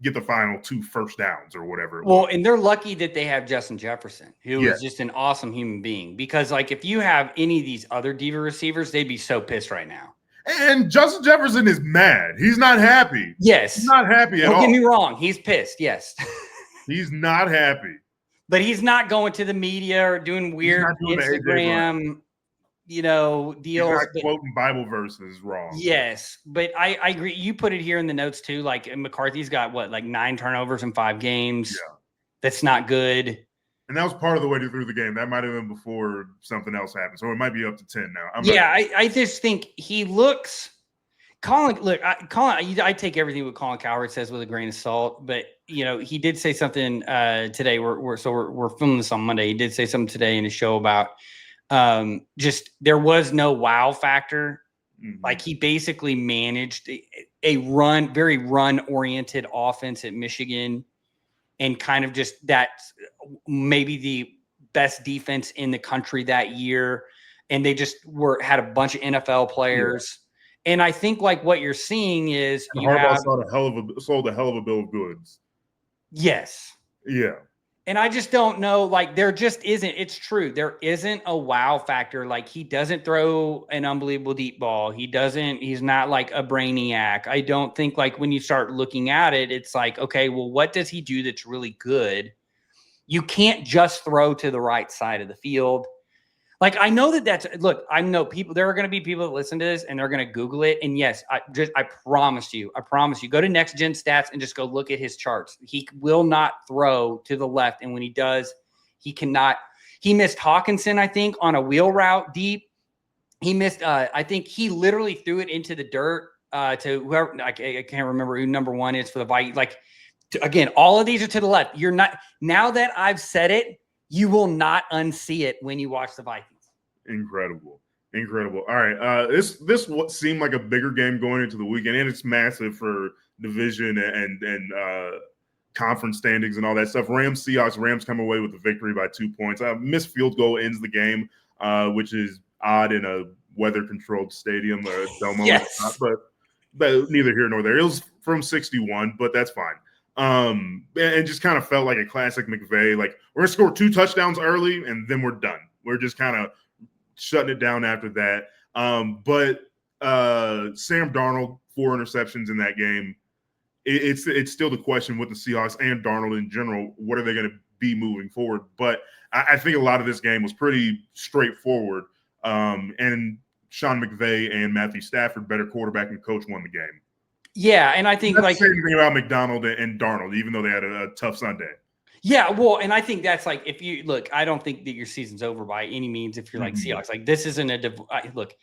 get the final 2 first downs or whatever. Well, and they're lucky that they have Justin Jefferson, who is just an awesome human being. Because, if you have any of these other diva receivers, they'd be so pissed right now. And Justin Jefferson is mad. He's not happy. Yes. He's not happy at all. Don't get me wrong. He's pissed, yes. He's not happy. But he's not going to the media or doing weird Instagram deals. He's not quoting Bible verses wrong. Yes, but I agree. You put it here in the notes too. McCarthy's got 9 turnovers in 5 games. Yeah. That's not good. And that was part of the way through the game. That might have been before something else happened. So it might be up to 10 now. I just think he looks Colin. Look, I take everything what Colin Cowherd says with a grain of salt, but he did say something today. We're filming this on Monday. He did say something today in his show about just there was no wow factor. Mm-hmm. He basically managed a very run-oriented offense at Michigan and kind of just that maybe the best defense in the country that year. And they just had a bunch of NFL players. Yeah. And I think what you're seeing is Harbaugh sold a hell of a bill of goods. Yes. Yeah. And I just don't know, there just isn't, it's true. There isn't a wow factor. He doesn't throw an unbelievable deep ball. He's not a brainiac. I don't think when you start looking at it, it's okay, well, what does he do that's really good? You can't just throw to the right side of the field. Like, I know that's look, I know people, there are going to be people that listen to this and they're going to Google it. And yes, I promise you, go to Next Gen Stats and just go look at his charts. He will not throw to the left. And when he does, he cannot. He missed Hawkinson, I think, on a wheel route deep. He missed, I think he literally threw it into the dirt to whoever, I can't remember who number one is for the Vikings. Like, again, all of these are to the left. You're not, now that I've said it, you will not unsee it when you watch the Vikings. Incredible. All right. This what seemed like a bigger game going into the weekend, and it's massive for division and conference standings and all that stuff. Seahawks. Rams come away with the victory by 2 points. Missed field goal ends the game, which is odd in a weather-controlled stadium. Yes. But neither here nor there. It was from 61, but that's fine. And just kind of felt like a classic McVay. Like, we're going to score 2 touchdowns early, and then we're done. We're just kind of shutting it down after that. But Sam Darnold, 4 interceptions in that game. It's still the question with the Seahawks and Darnold in general. What are they going to be moving forward? But I think a lot of this game was pretty straightforward. And Sean McVay and Matthew Stafford, better quarterback and coach, won the game. Yeah, and I think that's the same thing about McDonald and Darnold, even though they had a tough Sunday. Yeah, well, and I think that's like, if you look, I don't think that your season's over by any means if you're like Seahawks. Like, this isn't look,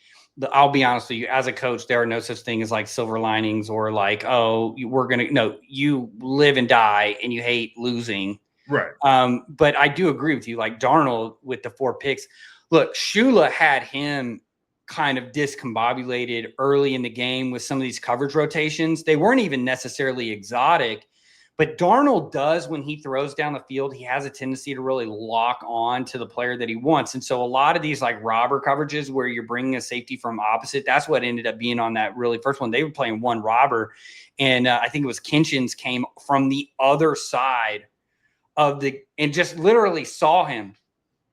I'll be honest with you, as a coach, there are no such thing as like silver linings or like, oh, you live and die and you hate losing. Right. But I do agree with you, like Darnold with the 4 picks. Look, Shula had him kind of discombobulated early in the game with some of these coverage rotations. They weren't even necessarily exotic, but Darnold does, when he throws down the field, he has a tendency to really lock on to the player that he wants. And so a lot of these like robber coverages where you're bringing a safety from opposite, that's what ended up being on that really first one. They were playing one robber, and I think it was Kinchins came from the other side of and just literally saw him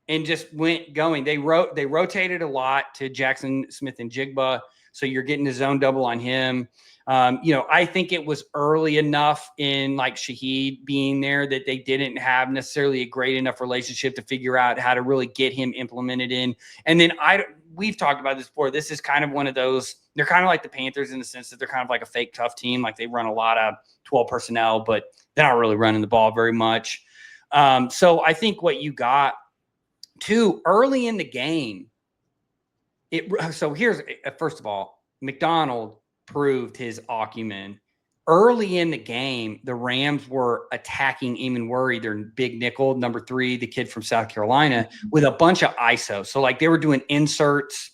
and just went going. They rotated a lot to Jackson Smith and Jigba, so you're getting the zone double on him. I think it was early enough in like Shaheed being there that they didn't have necessarily a great enough relationship to figure out how to really get him implemented in. And then we've talked about this before. This is kind of one of those, they're kind of like the Panthers in the sense that they're kind of like a fake tough team. Like, they run a lot of 12 personnel, but they're not really running the ball very much. So I think what you got too early in the game, so here's, first of all, McDonald proved his acumen. Early in the game, the Rams were attacking Eamon Worry, their big nickel, number 3, the kid from South Carolina, with a bunch of ISO. So like, they were doing inserts,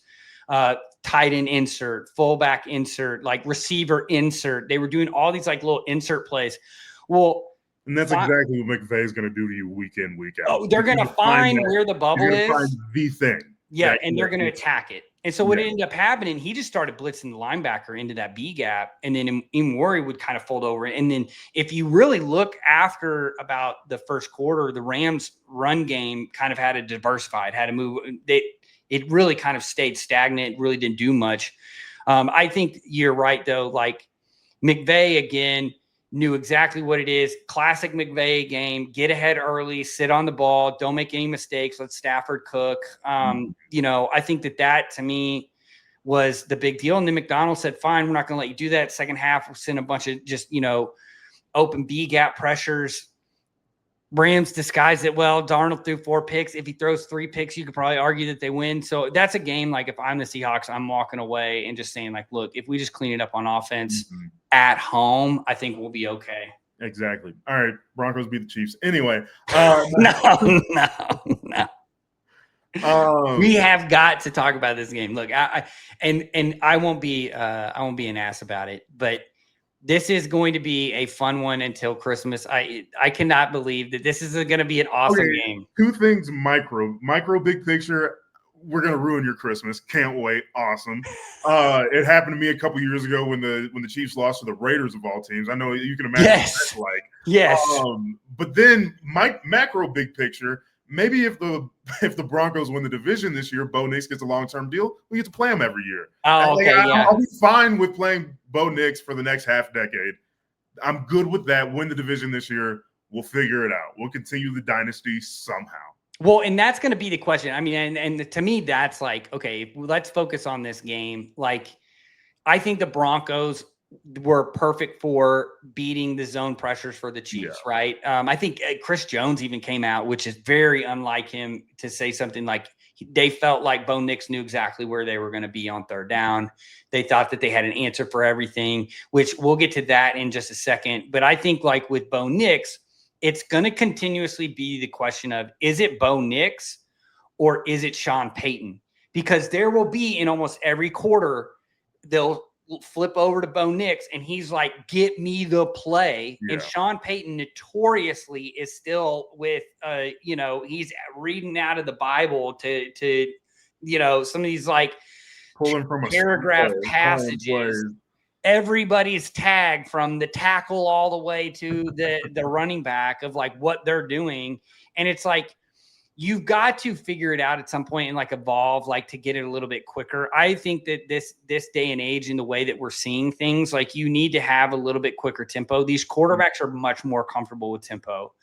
tight end insert, fullback insert, like receiver insert. They were doing all these like little insert plays. Well, and that's exactly what McVay is going to do to you week in, week out. Oh, they're going to find where the bubble is. Find the thing. Yeah, and they're going to attack it. And so what ended up happening, he just started blitzing the linebacker into that B gap, and then Worry would kind of fold over. And then if you really look after about the first quarter, the Rams' run game kind of had to diversify. It had to move. It really kind of stayed stagnant. It really didn't do much. I think you're right, though. Like, McVay, again, knew exactly what it is. Classic McVay game. Get ahead early, sit on the ball, don't make any mistakes. Let Stafford cook. I think that to me was the big deal. And then McDonald said, fine, we're not going to let you do that. Second half, we'll send a bunch of just, open B gap pressures. Rams disguised it well. Darnold threw 4 picks. If he throws 3 picks, you could probably argue that they win. So that's a game, like, if I'm the Seahawks, I'm walking away and just saying, like, look, if we just clean it up on offense at home, I think we'll be okay. Exactly. All right, Broncos beat the Chiefs. Anyway. No. We have got to talk about this game. Look, I won't be an ass about it, but this is going to be a fun one until Christmas. I cannot believe that this is going to be an awesome game. 2 things, micro, big picture. We're going to ruin your Christmas. Can't wait. Awesome. It happened to me a couple years ago when the Chiefs lost to the Raiders of all teams. I know you can imagine what that's like. Yes. But then macro, big picture, maybe if the Broncos win the division this year, Bo Nix gets a long-term deal, we get to play him every year. Oh, okay, I'll be fine with playing Bo Nix for the next half decade. I'm good with that. Win the division this year. We'll figure it out. We'll continue the dynasty somehow. Well, and that's going to be the question. I mean, and to me, that's like, okay, let's focus on this game. Like, I think the Broncos were perfect for beating the zone pressures for the Chiefs, right? I think Chris Jones even came out, which is very unlike him, to say something like they felt like Bo Nix knew exactly where they were going to be on third down. They thought that they had an answer for everything, which we'll get to that in just a second. But I think like with Bo Nix, it's going to continuously be the question of, is it Bo Nix or is it Sean Payton? Because there will be in almost every quarter, they'll flip over to Bo Nix and he's like, get me the play. Yeah. And Sean Payton notoriously is still with, he's reading out of the Bible to some of these like pulling from paragraph passages. Everybody's tagged from the tackle all the way to the running back of like what they're doing. And it's like, you've got to figure it out at some point and like evolve, like to get it a little bit quicker. I think that this day and age, in the way that we're seeing things, like you need to have a little bit quicker tempo. These quarterbacks are much more comfortable with tempo.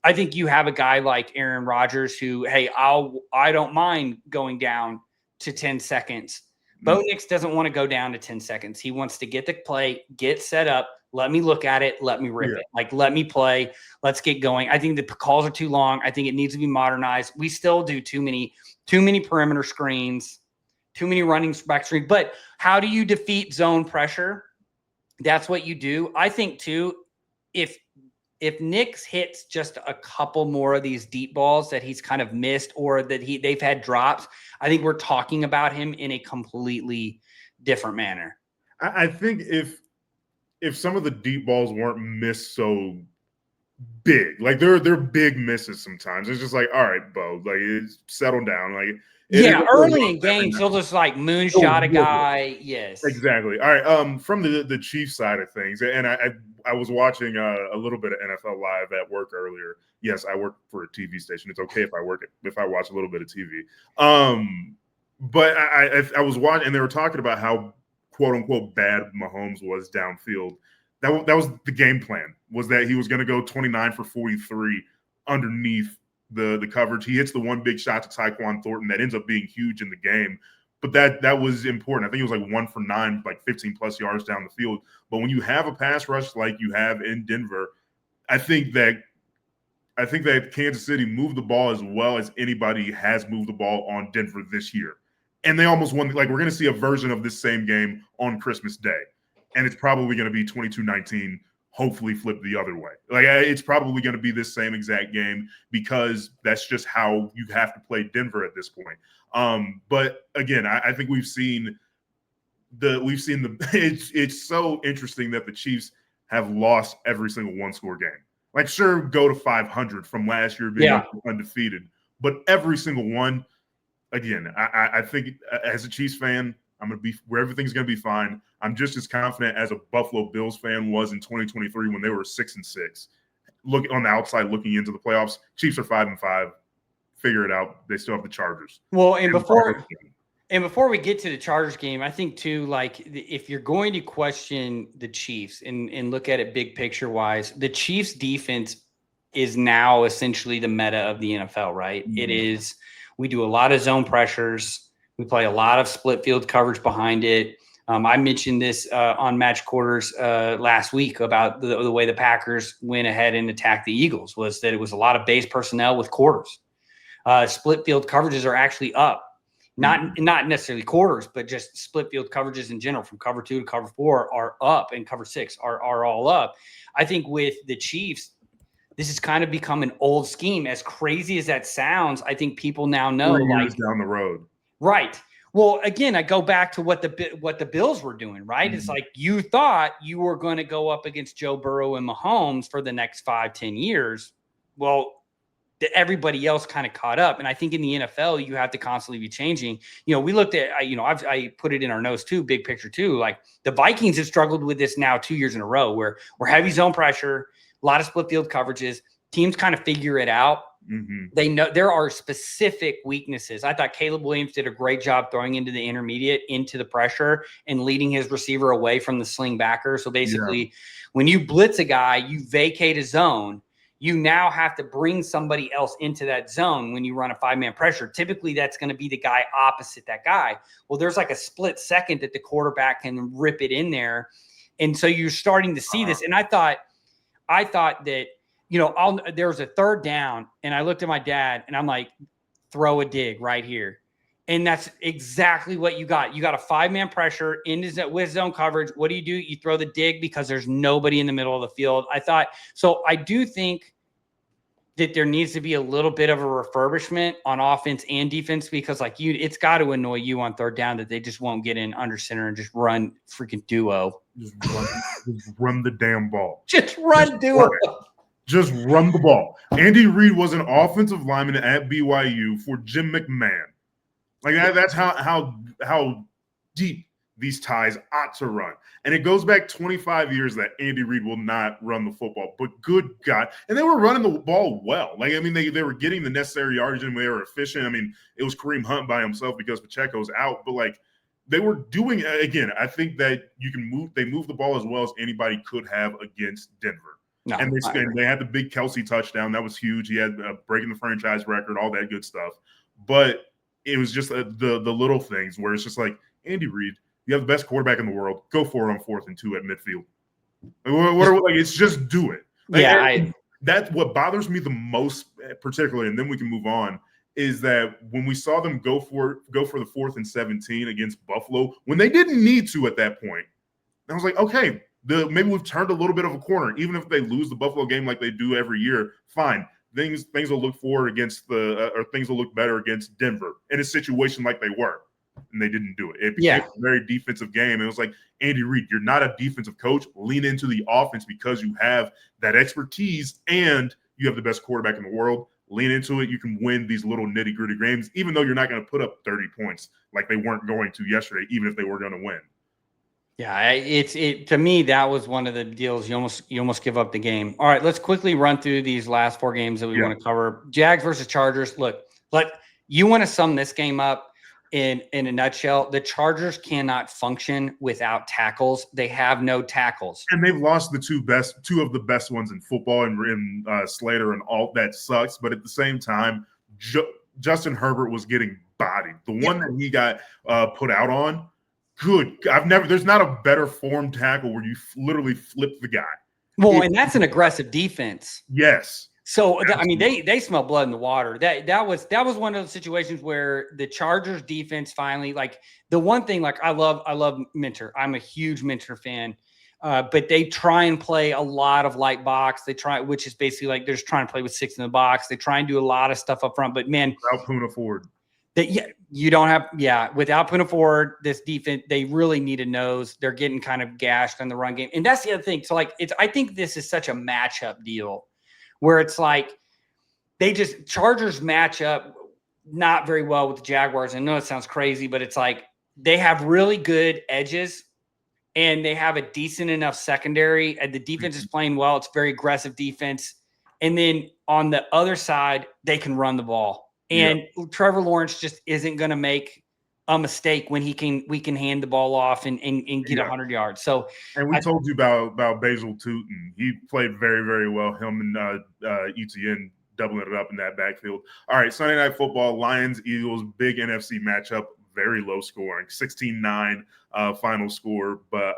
I think you have a guy like Aaron Rodgers who, hey, I don't mind going down to 10 seconds. Bo Nix doesn't want to go down to 10 seconds. He wants to get the play, get set up. Let me look at it. Let me rip it. Like, let me play. Let's get going. I think the calls are too long. I think it needs to be modernized. We still do too many perimeter screens, too many running back screens. But how do you defeat zone pressure? That's what you do. I think too, if Nix hits just a couple more of these deep balls that he's kind of missed or that they've had drops, I think we're talking about him in a completely different manner. I think if some of the deep balls weren't missed so big, like they're big misses sometimes. It's just like, all right, Bo, like settle down. Like early in games, he'll just like moonshot a guy. Yes, exactly. All right. From the Chiefs side of things, and I was watching a little bit of NFL Live at work earlier. Yes, I work for a TV station. It's okay if I watch a little bit of TV. But I was watching, and they were talking about how quote unquote bad Mahomes was downfield. That was the game plan, was that he was going to go 29 for 43 underneath the coverage. He hits the one big shot to Tyquan Thornton that ends up being huge in the game. But that was important. I think it was like 1 for 9, like 15 plus yards down the field. But when you have a pass rush like you have in Denver, I think that Kansas City moved the ball as well as anybody has moved the ball on Denver this year. And they almost won. Like, we're going to see a version of this same game on Christmas Day. And it's probably going to be 22-19, hopefully flip the other way. Like, it's probably going to be this same exact game because that's just how you have to play Denver at this point. But again, I think we've seen it's so interesting that the Chiefs have lost every single one-score game. Like, sure, go to 500 from last year being undefeated, but every single one. Again, I think as a Chiefs fan, I'm going to be where everything's going to be fine. I'm just as confident as a Buffalo Bills fan was in 2023 when they were 6-6. Look on the outside, looking into the playoffs. Chiefs are 5-5. Figure it out. They still have the Chargers. Well, and before we get to the Chargers game, I think too, like if you're going to question the Chiefs and look at it big picture wise, the Chiefs defense is now essentially the meta of the NFL, right? Mm-hmm. It is. We do a lot of zone pressures. We play a lot of split field coverage behind it. I mentioned this on Match Quarters last week about the way the Packers went ahead and attacked the Eagles, was that it was a lot of base personnel with quarters. Split field coverages are actually up. Not necessarily quarters, but just split field coverages in general, from cover 2 to cover 4 are up, and cover 6 are all up. I think with the Chiefs, this has kind of become an old scheme. As crazy as that sounds, I think people now know. 3 years down the road. Right. Well, again, I go back to what the Bills were doing, right? Mm-hmm. It's like you thought you were going to go up against Joe Burrow and Mahomes for the next 5-10 years. Well, everybody else kind of caught up. And I think in the NFL, you have to constantly be changing. We looked at, I put it in our notes too, big picture too. Like the Vikings have struggled with this now 2 years in a row, where we're heavy zone pressure, a lot of split field coverages. Teams kind of figure it out. Mm-hmm. They know there are specific weaknesses. I thought Caleb Williams did a great job throwing into the intermediate, into the pressure, and leading his receiver away from the sling backer. So basically, when you blitz a guy, you vacate a zone. you now have to bring somebody else into that zone when you run a 5-man pressure. Typically, that's going to be the guy opposite that guy. Well, there's like a split second that the quarterback can rip it in there. And so you're starting to see this. And I thought that, there was a third down, and I looked at my dad, and I'm like, throw a dig right here. And that's exactly what you got. You got a 5-man pressure with zone coverage. What do? You throw the dig because there's nobody in the middle of the field. I do think that there needs to be a little bit of a refurbishment on offense and defense, because it's got to annoy you on third down that they just won't get in under center and just run freaking duo. Just run the damn ball. Just run duo. Just run the ball. Andy Reid was an offensive lineman at BYU for Jim McMahon. Like that's how deep these ties ought to run. And it goes back 25 years that Andy Reid will not run the football. But good God. And they were running the ball well. They were getting the necessary yardage and they were efficient. It was Kareem Hunt by himself because Pacheco's out. But they were doing, again, I think that they moved the ball as well as anybody could have against Denver. No, and they had the big Kelsey touchdown. That was huge. He had breaking the franchise record, all that good stuff. But it was just the little things where it's just like, Andy Reid, you have the best quarterback in the world. Go for it on 4th and 2 at midfield. It's just do it. That's what bothers me the most, particularly, and then we can move on, is that when we saw them go for the 4th and 17 against Buffalo, when they didn't need to at that point, I was like, okay, maybe we've turned a little bit of a corner. Even if they lose the Buffalo game like they do every year, fine. Things will look forward against or things will look better against Denver in a situation like they were, and they didn't do it. It became a very defensive game. It was like, Andy Reid, you're not a defensive coach. Lean into the offense because you have that expertise and you have the best quarterback in the world. Lean into it. You can win these little nitty-gritty games, even though you're not going to put up 30 points like they weren't going to yesterday, even if they were going to win. Yeah, to me, that was one of the deals. You almost give up the game. All right, let's quickly run through these last 4 games that we want to cover. Jags versus Chargers. Look, you want to sum this game up in a nutshell. The Chargers cannot function without tackles. They have no tackles. And they've lost the two of the best ones in football, and Slater and all that sucks. But at the same time, Justin Herbert was getting bodied. The one that he got put out on, there's not a better form tackle where you literally flip the guy. Well, and that's an aggressive defense. Yes. So they smell blood in the water. That was one of those situations where the Chargers defense finally, the one thing, I love Minter. I'm a huge Minter fan. But they try and play a lot of light box. Which is basically they're just trying to play with 6 in the box. They try and do a lot of stuff up front. But man, without Poona Ford. Without Poona Ford, this defense, they really need a nose. They're getting kind of gashed on the run game. And that's the other thing. So I think this is such a matchup deal where it's Chargers match up not very well with the Jaguars. I know it sounds crazy, but it's they have really good edges and they have a decent enough secondary, and the defense is playing well. It's very aggressive defense. And then on the other side, they can run the ball. And Trevor Lawrence just isn't going to make a mistake when we can hand the ball off and get 100 yards. So, and we told you about Basil Tootin. He played very, very well. Him and ETN doubling it up in that backfield. All right, Sunday Night Football, Lions, Eagles, big NFC matchup, very low scoring, 16-9 final score. But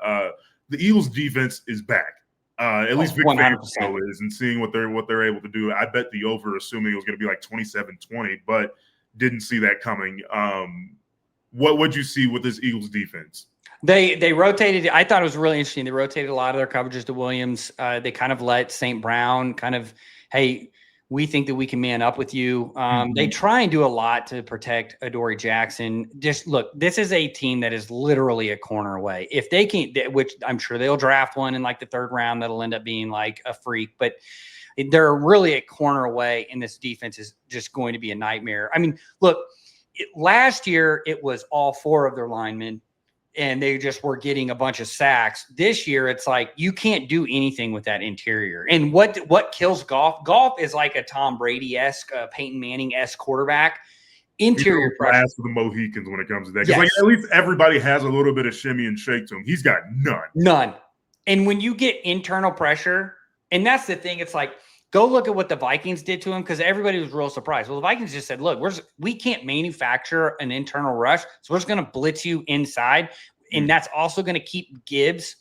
the Eagles defense is back. At least Vic Fangio is, and seeing what they're able to do. I bet the over, assuming it was going to be 27-20, but didn't see that coming. What would you see with this Eagles defense? They rotated. I thought it was really interesting. They rotated a lot of their coverages to Williams. They kind of let St. Brown hey, we think that we can man up with you. They try and do a lot to protect Adoree Jackson. Just look, this is a team that is literally a corner away. If they can't, which I'm sure they'll draft one in the 3rd round, that'll end up being a freak, but they're really a corner away, and this defense is just going to be a nightmare. Look, last year it was all 4 of their linemen, and they just were getting a bunch of sacks. This year, it's you can't do anything with that interior. And what kills Goff? Goff is like a Tom Brady-esque, Peyton Manning-esque quarterback. Interior pressure. For the Mohicans when it comes to that. Because at least everybody has a little bit of shimmy and shake to him. He's got none. None. And when you get internal pressure, and that's the thing, it's Go look at what the Vikings did to him because everybody was real surprised. Well, the Vikings just said, look, we can't manufacture an internal rush, so we're just going to blitz you inside. And that's also going to keep Gibbs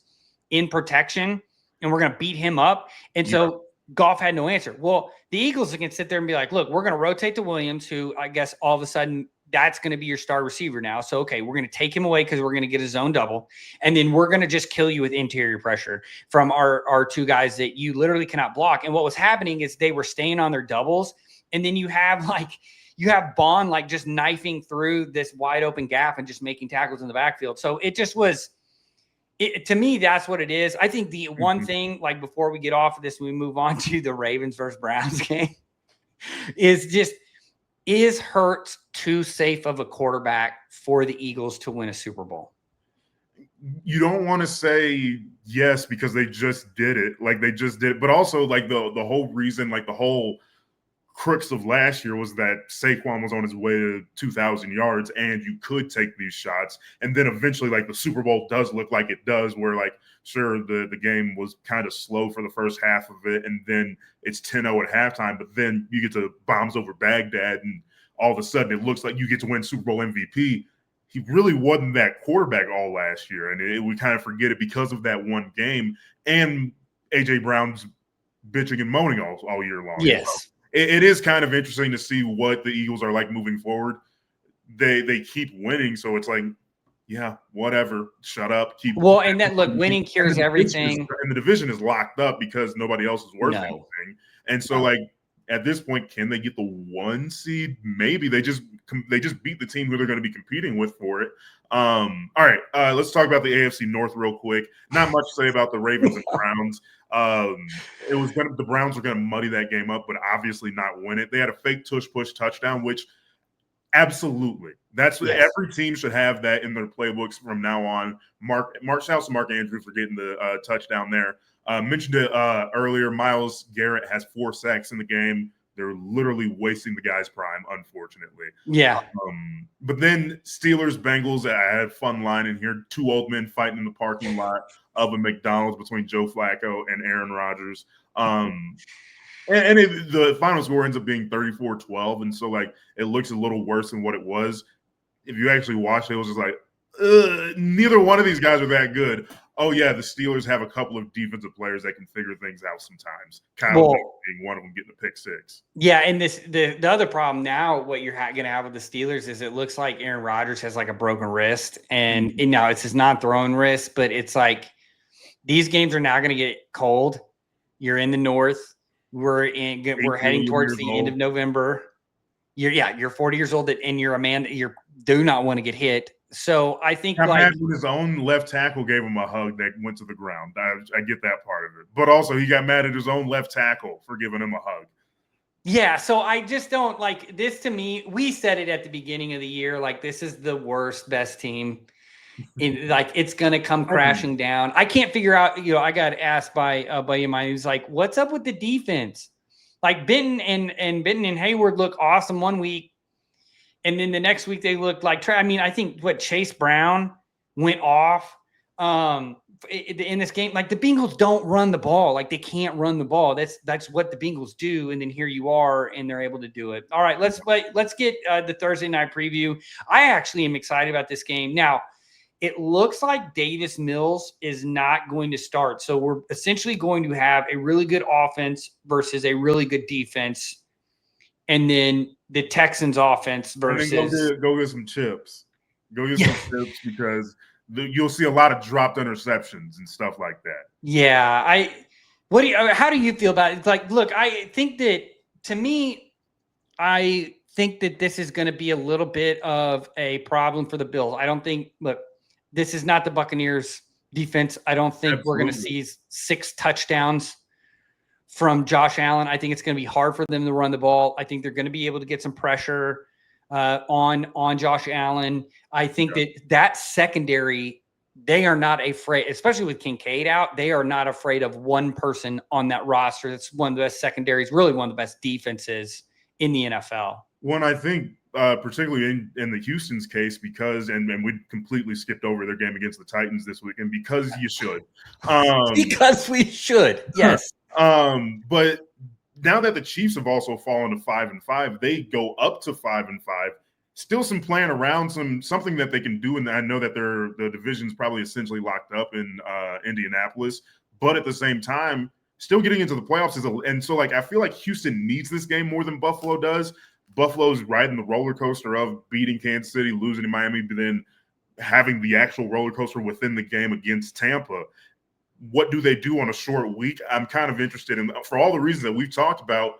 in protection, and we're going to beat him up. And so Goff had no answer. Well, the Eagles can sit there and be like, look, we're going to rotate to Williams, who I guess all of a sudden that's going to be your star receiver now. So, okay, we're going to take him away because we're going to get a zone double. And then we're going to just kill you with interior pressure from our two guys that you literally cannot block. And what was happening is they were staying on their doubles. And then you have Bond like just knifing through this wide open gap and just making tackles in the backfield. So it just was to me, that's what it is. I think the one thing, like before we get off of this, we move on to the Ravens versus Browns game is Hurts too safe of a quarterback for the Eagles to win a Super Bowl? You don't want to say yes because they just did it. Like they just did it. But also like the whole reason, like the whole crux of last year was that Saquon was on his way to 2,000 yards and you could take these shots. And then eventually like the Super Bowl does look like it does where like, sure, the game was kind of slow for the first half of it. And then it's 10-0 at halftime, but then you get to bombs over Baghdad and all of a sudden it looks like you get to win Super Bowl MVP. He really wasn't that quarterback all last year. And we kind of forget it because of that one game and A.J. Brown's bitching and moaning all year long. Yes. So it is kind of interesting to see what the Eagles are like moving forward. They keep winning, so it's like, yeah, whatever. Shut up. Well, and then look, winning cures everything. And the division is locked up because nobody else is worth anything. And so, like at this point, can they get the 1 seed? Maybe they just beat the team who they're going to be competing with for it. All right, let's talk about the AFC North real quick. Not much to say about the Ravens and Browns. The Browns were going to muddy that game up, but obviously not win it. They had a fake tush-push touchdown, which absolutely. That's what every team should have that in their playbooks from now on. Shouts to Mark Andrews for getting the touchdown there. Mentioned it earlier, Myles Garrett has 4 sacks in the game. They're literally wasting the guy's prime, unfortunately. Yeah. But then Steelers-Bengals, I had a fun line in here. 2 old men fighting in the parking lot of a McDonald's between Joe Flacco and Aaron Rodgers. The final score ends up being 34-12, and so like it looks a little worse than what it was. If you actually watch it, it was just like, neither one of these guys are that good. Oh, yeah, the Steelers have a couple of defensive players that can figure things out sometimes. Kyle being one of them, getting a pick 6. Yeah, and the other problem now, what you're going to have with the Steelers is it looks like Aaron Rodgers has like a broken wrist. And now it's his non-throwing wrist, but it's like these games are now going to get cold. You're in the North. We're heading towards the end of November. You're 40 years old and you're a man that you do not want to get hit. So I think his own left tackle gave him a hug that went to the ground. I get that part of it. But also he got mad at his own left tackle for giving him a hug. Yeah, so I just don't like this. To me, we said it at the beginning of the year, like this is the best team. Like it's gonna come crashing down. I can't figure out, I got asked by a buddy of mine who's like, what's up with the defense? Like Benton and Hayward look awesome one week. And then the next week they looked like I think Chase Brown went off in this game. Like the Bengals don't run the ball. Like they can't run the ball. That's what the Bengals do. And then here you are, and they're able to do it. All right, let's get the Thursday night preview. I actually am excited about this game. Now, it looks like Davis Mills is not going to start. So we're essentially going to have a really good offense versus a really good defense. And then the Texans offense versus go get some chips. Go get some chips because you'll see a lot of dropped interceptions and stuff like that. Yeah, how do you feel about it? Like, look, I think that this is going to be a little bit of a problem for the Bills. I don't think this is not the Buccaneers defense. I don't think we're going to see 6 touchdowns from Josh Allen. I think it's going to be hard for them to run the ball. I think they're going to be able to get some pressure on Josh Allen. I think that secondary, they are not afraid, especially with Kincaid out, they are not afraid of one person on that roster. That's one of the best secondaries, really one of the best defenses in the NFL. One, I think, particularly in the Houston's case, because and we completely skipped over their game against the Titans this week, and because you should. Because we should, yes. But now that the Chiefs have also fallen to 5-5, they go up to 5-5. Still some playing around, something that they can do, and I know that the division's probably essentially locked up in Indianapolis, but at the same time, still getting into the playoffs and so like I feel like Houston needs this game more than Buffalo does. Buffalo's riding the roller coaster of beating Kansas City, losing to Miami, but then having the actual roller coaster within the game against Tampa. What do they do on a short week? I'm kind of interested in, for all the reasons that we've talked about.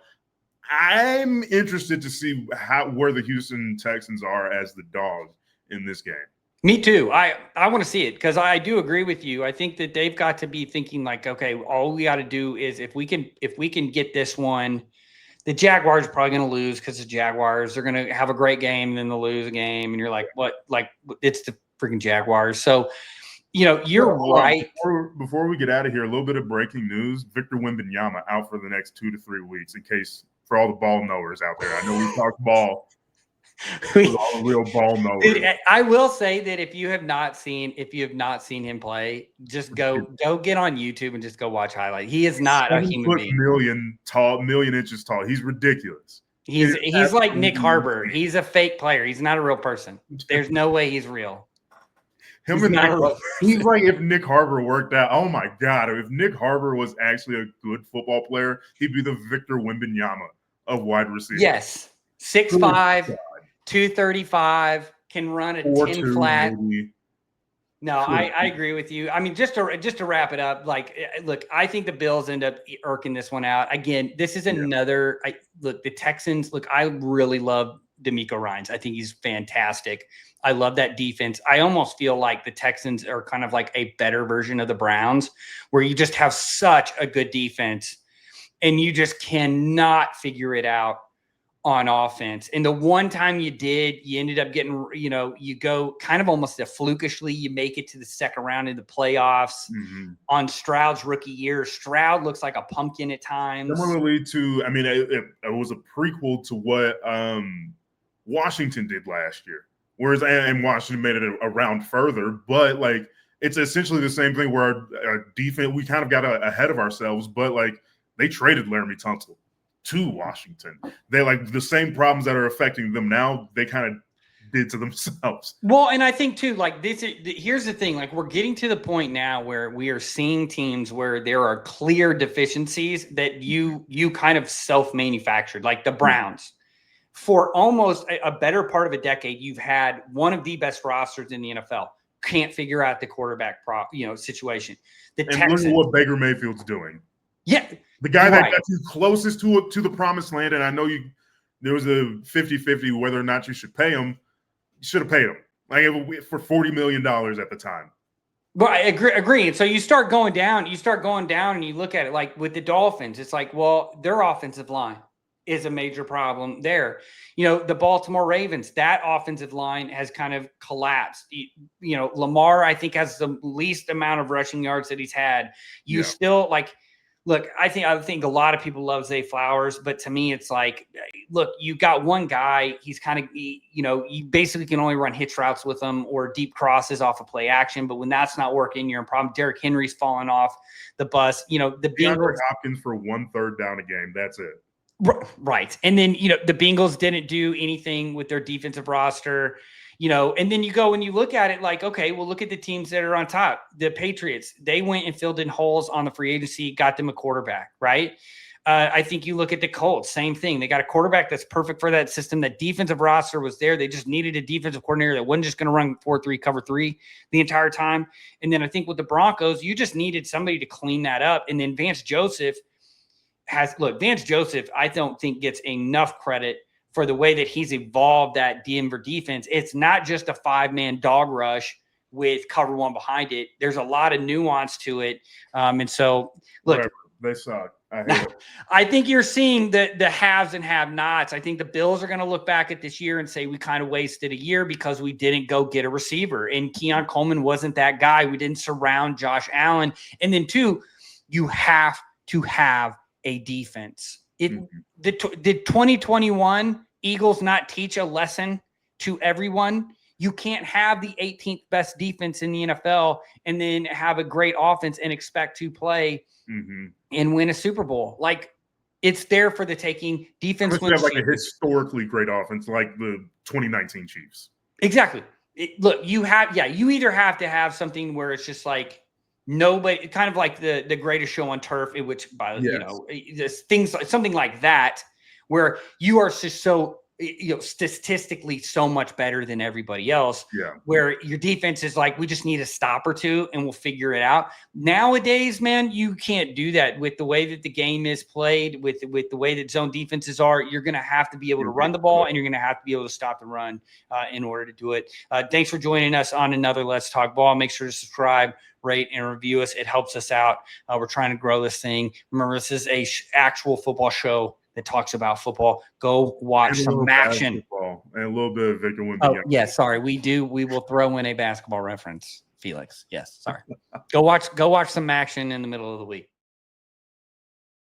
I'm interested to see where the Houston Texans are as the dog in this game. Me too. I want to see it because I do agree with you. I think that they've got to be thinking like, okay, all we got to do is if we can get this one, the Jaguars are probably going to lose because the Jaguars are going to have a great game and then they'll lose a game. And you're like, what? Like, it's the freaking Jaguars. So, you're right. Before we get out of here, a little bit of breaking news. Victor Wembanyama out for the next 2 to 3 weeks in case – for all the ball knowers out there. I know we talked ball. All the real ball knowers. I will say that if you have not seen him play, just go get on YouTube and just go watch highlights. He is not a human being. Million inches tall. He's ridiculous. He's like Nick Harbor. He's a fake player. He's not a real person. There's no way he's real. He's like if Nick Harbor worked out. Oh my God! If Nick Harbor was actually a good football player, he'd be the Victor Wembanyama of wide receiver. Yes, 6'5", 235, can run a 10 flat. Maybe. No, I agree with you. I mean, just to wrap it up, like, look, I think the Bills end up irking this one out. Again, this is another. The Texans. Look, I really love D'Amico Ryans. I think he's fantastic. I love that defense. I almost feel like the Texans are kind of like a better version of the Browns, where you just have such a good defense and you just cannot figure it out on offense. And the one time you did, you ended up getting, you go kind of almost flukishly, you make it to the second round in the playoffs. Mm-hmm. On Stroud's rookie year. Stroud looks like a pumpkin at times. Similarly to, I mean, it was a prequel to what Washington did last year. Whereas, and Washington made it a round further, but like, it's essentially the same thing where our defense, we kind of got ahead of ourselves, but like, they traded Laramie Tunsil to Washington. They like the same problems that are affecting them now, they kind of did to themselves. Well, and I think too, like here's the thing, like we're getting to the point now where we are seeing teams where there are clear deficiencies that you kind of self-manufactured, like the Browns. For almost a better part of a decade, you've had one of the best rosters in the NFL. Can't figure out the quarterback situation. Texans, look at what Baker Mayfield's doing. Yeah. The guy that got you closest to the promised land, and I know there was a 50-50 whether or not you should pay him. You should have paid him for $40 million at the time. Well, I agree. And so you start going down, and you look at it like with the Dolphins, it's like, well, their offensive line is a major problem there. The Baltimore Ravens, that offensive line has kind of collapsed. Lamar, I think, has the least amount of rushing yards that he's had. Still like, look, I think a lot of people love Zay Flowers, but to me, it's like, look, you got one guy. He's kind of, you basically can only run hitch routes with him or deep crosses off of play action. But when that's not working, you're in problem. Derrick Henry's falling off the bus. The Bengals, Hopkins for 1 third down a game. That's it. Right. And then, the Bengals didn't do anything with their defensive roster. And then you go and you look at it like, okay, well, look at the teams that are on top. The Patriots, they went and filled in holes on the free agency, got them a quarterback, right? I think you look at the Colts, same thing. They got a quarterback that's perfect for that system. That defensive roster was there. They just needed a defensive coordinator that wasn't just going to run 4-3, cover 3 the entire time. And then I think with the Broncos, you just needed somebody to clean that up. And then Vance Joseph, I don't think gets enough credit for the way that he's evolved that Denver defense. It's not just a 5-man dog rush with cover 1 behind it. There's a lot of nuance to it. And so, look, whatever. They suck. I hate it. I think you're seeing the haves and have-nots. I think the Bills are going to look back at this year and say we kind of wasted a year because we didn't go get a receiver. And Keon Coleman wasn't that guy. We didn't surround Josh Allen. And then, 2, you have to have a defense. Did 2021 Eagles not teach a lesson to everyone? You can't have the 18th best defense in the NFL and then have a great offense and expect to play and win a Super Bowl. Like, It's there for the taking. Defense Unless you wins have like a championships. historically great offense like the 2019 Chiefs. Exactly. Look, you either have to have something where it's just like nobody, kind of like the greatest show on turf, in which, just things, something like that, where you are just so, statistically so much better than everybody else. Yeah. Where your defense is like, we just need a stop or two and we'll figure it out. Nowadays, man, you can't do that with the way that the game is played, with the way that zone defenses are. You're going to have to be able to run the ball, and you're going to have to be able to stop the run in order to do it. Thanks for joining us on another Let's Talk Ball. Make sure to subscribe, rate, and review us. It helps us out. We're trying to grow this thing. Remember, this is a actual football show that talks about football. Go watch some action. And a little bit of Victor Wembanyama. Oh, yeah, sorry. We will throw in a basketball reference, Felix. Yes, sorry. Go watch some action in the middle of the week.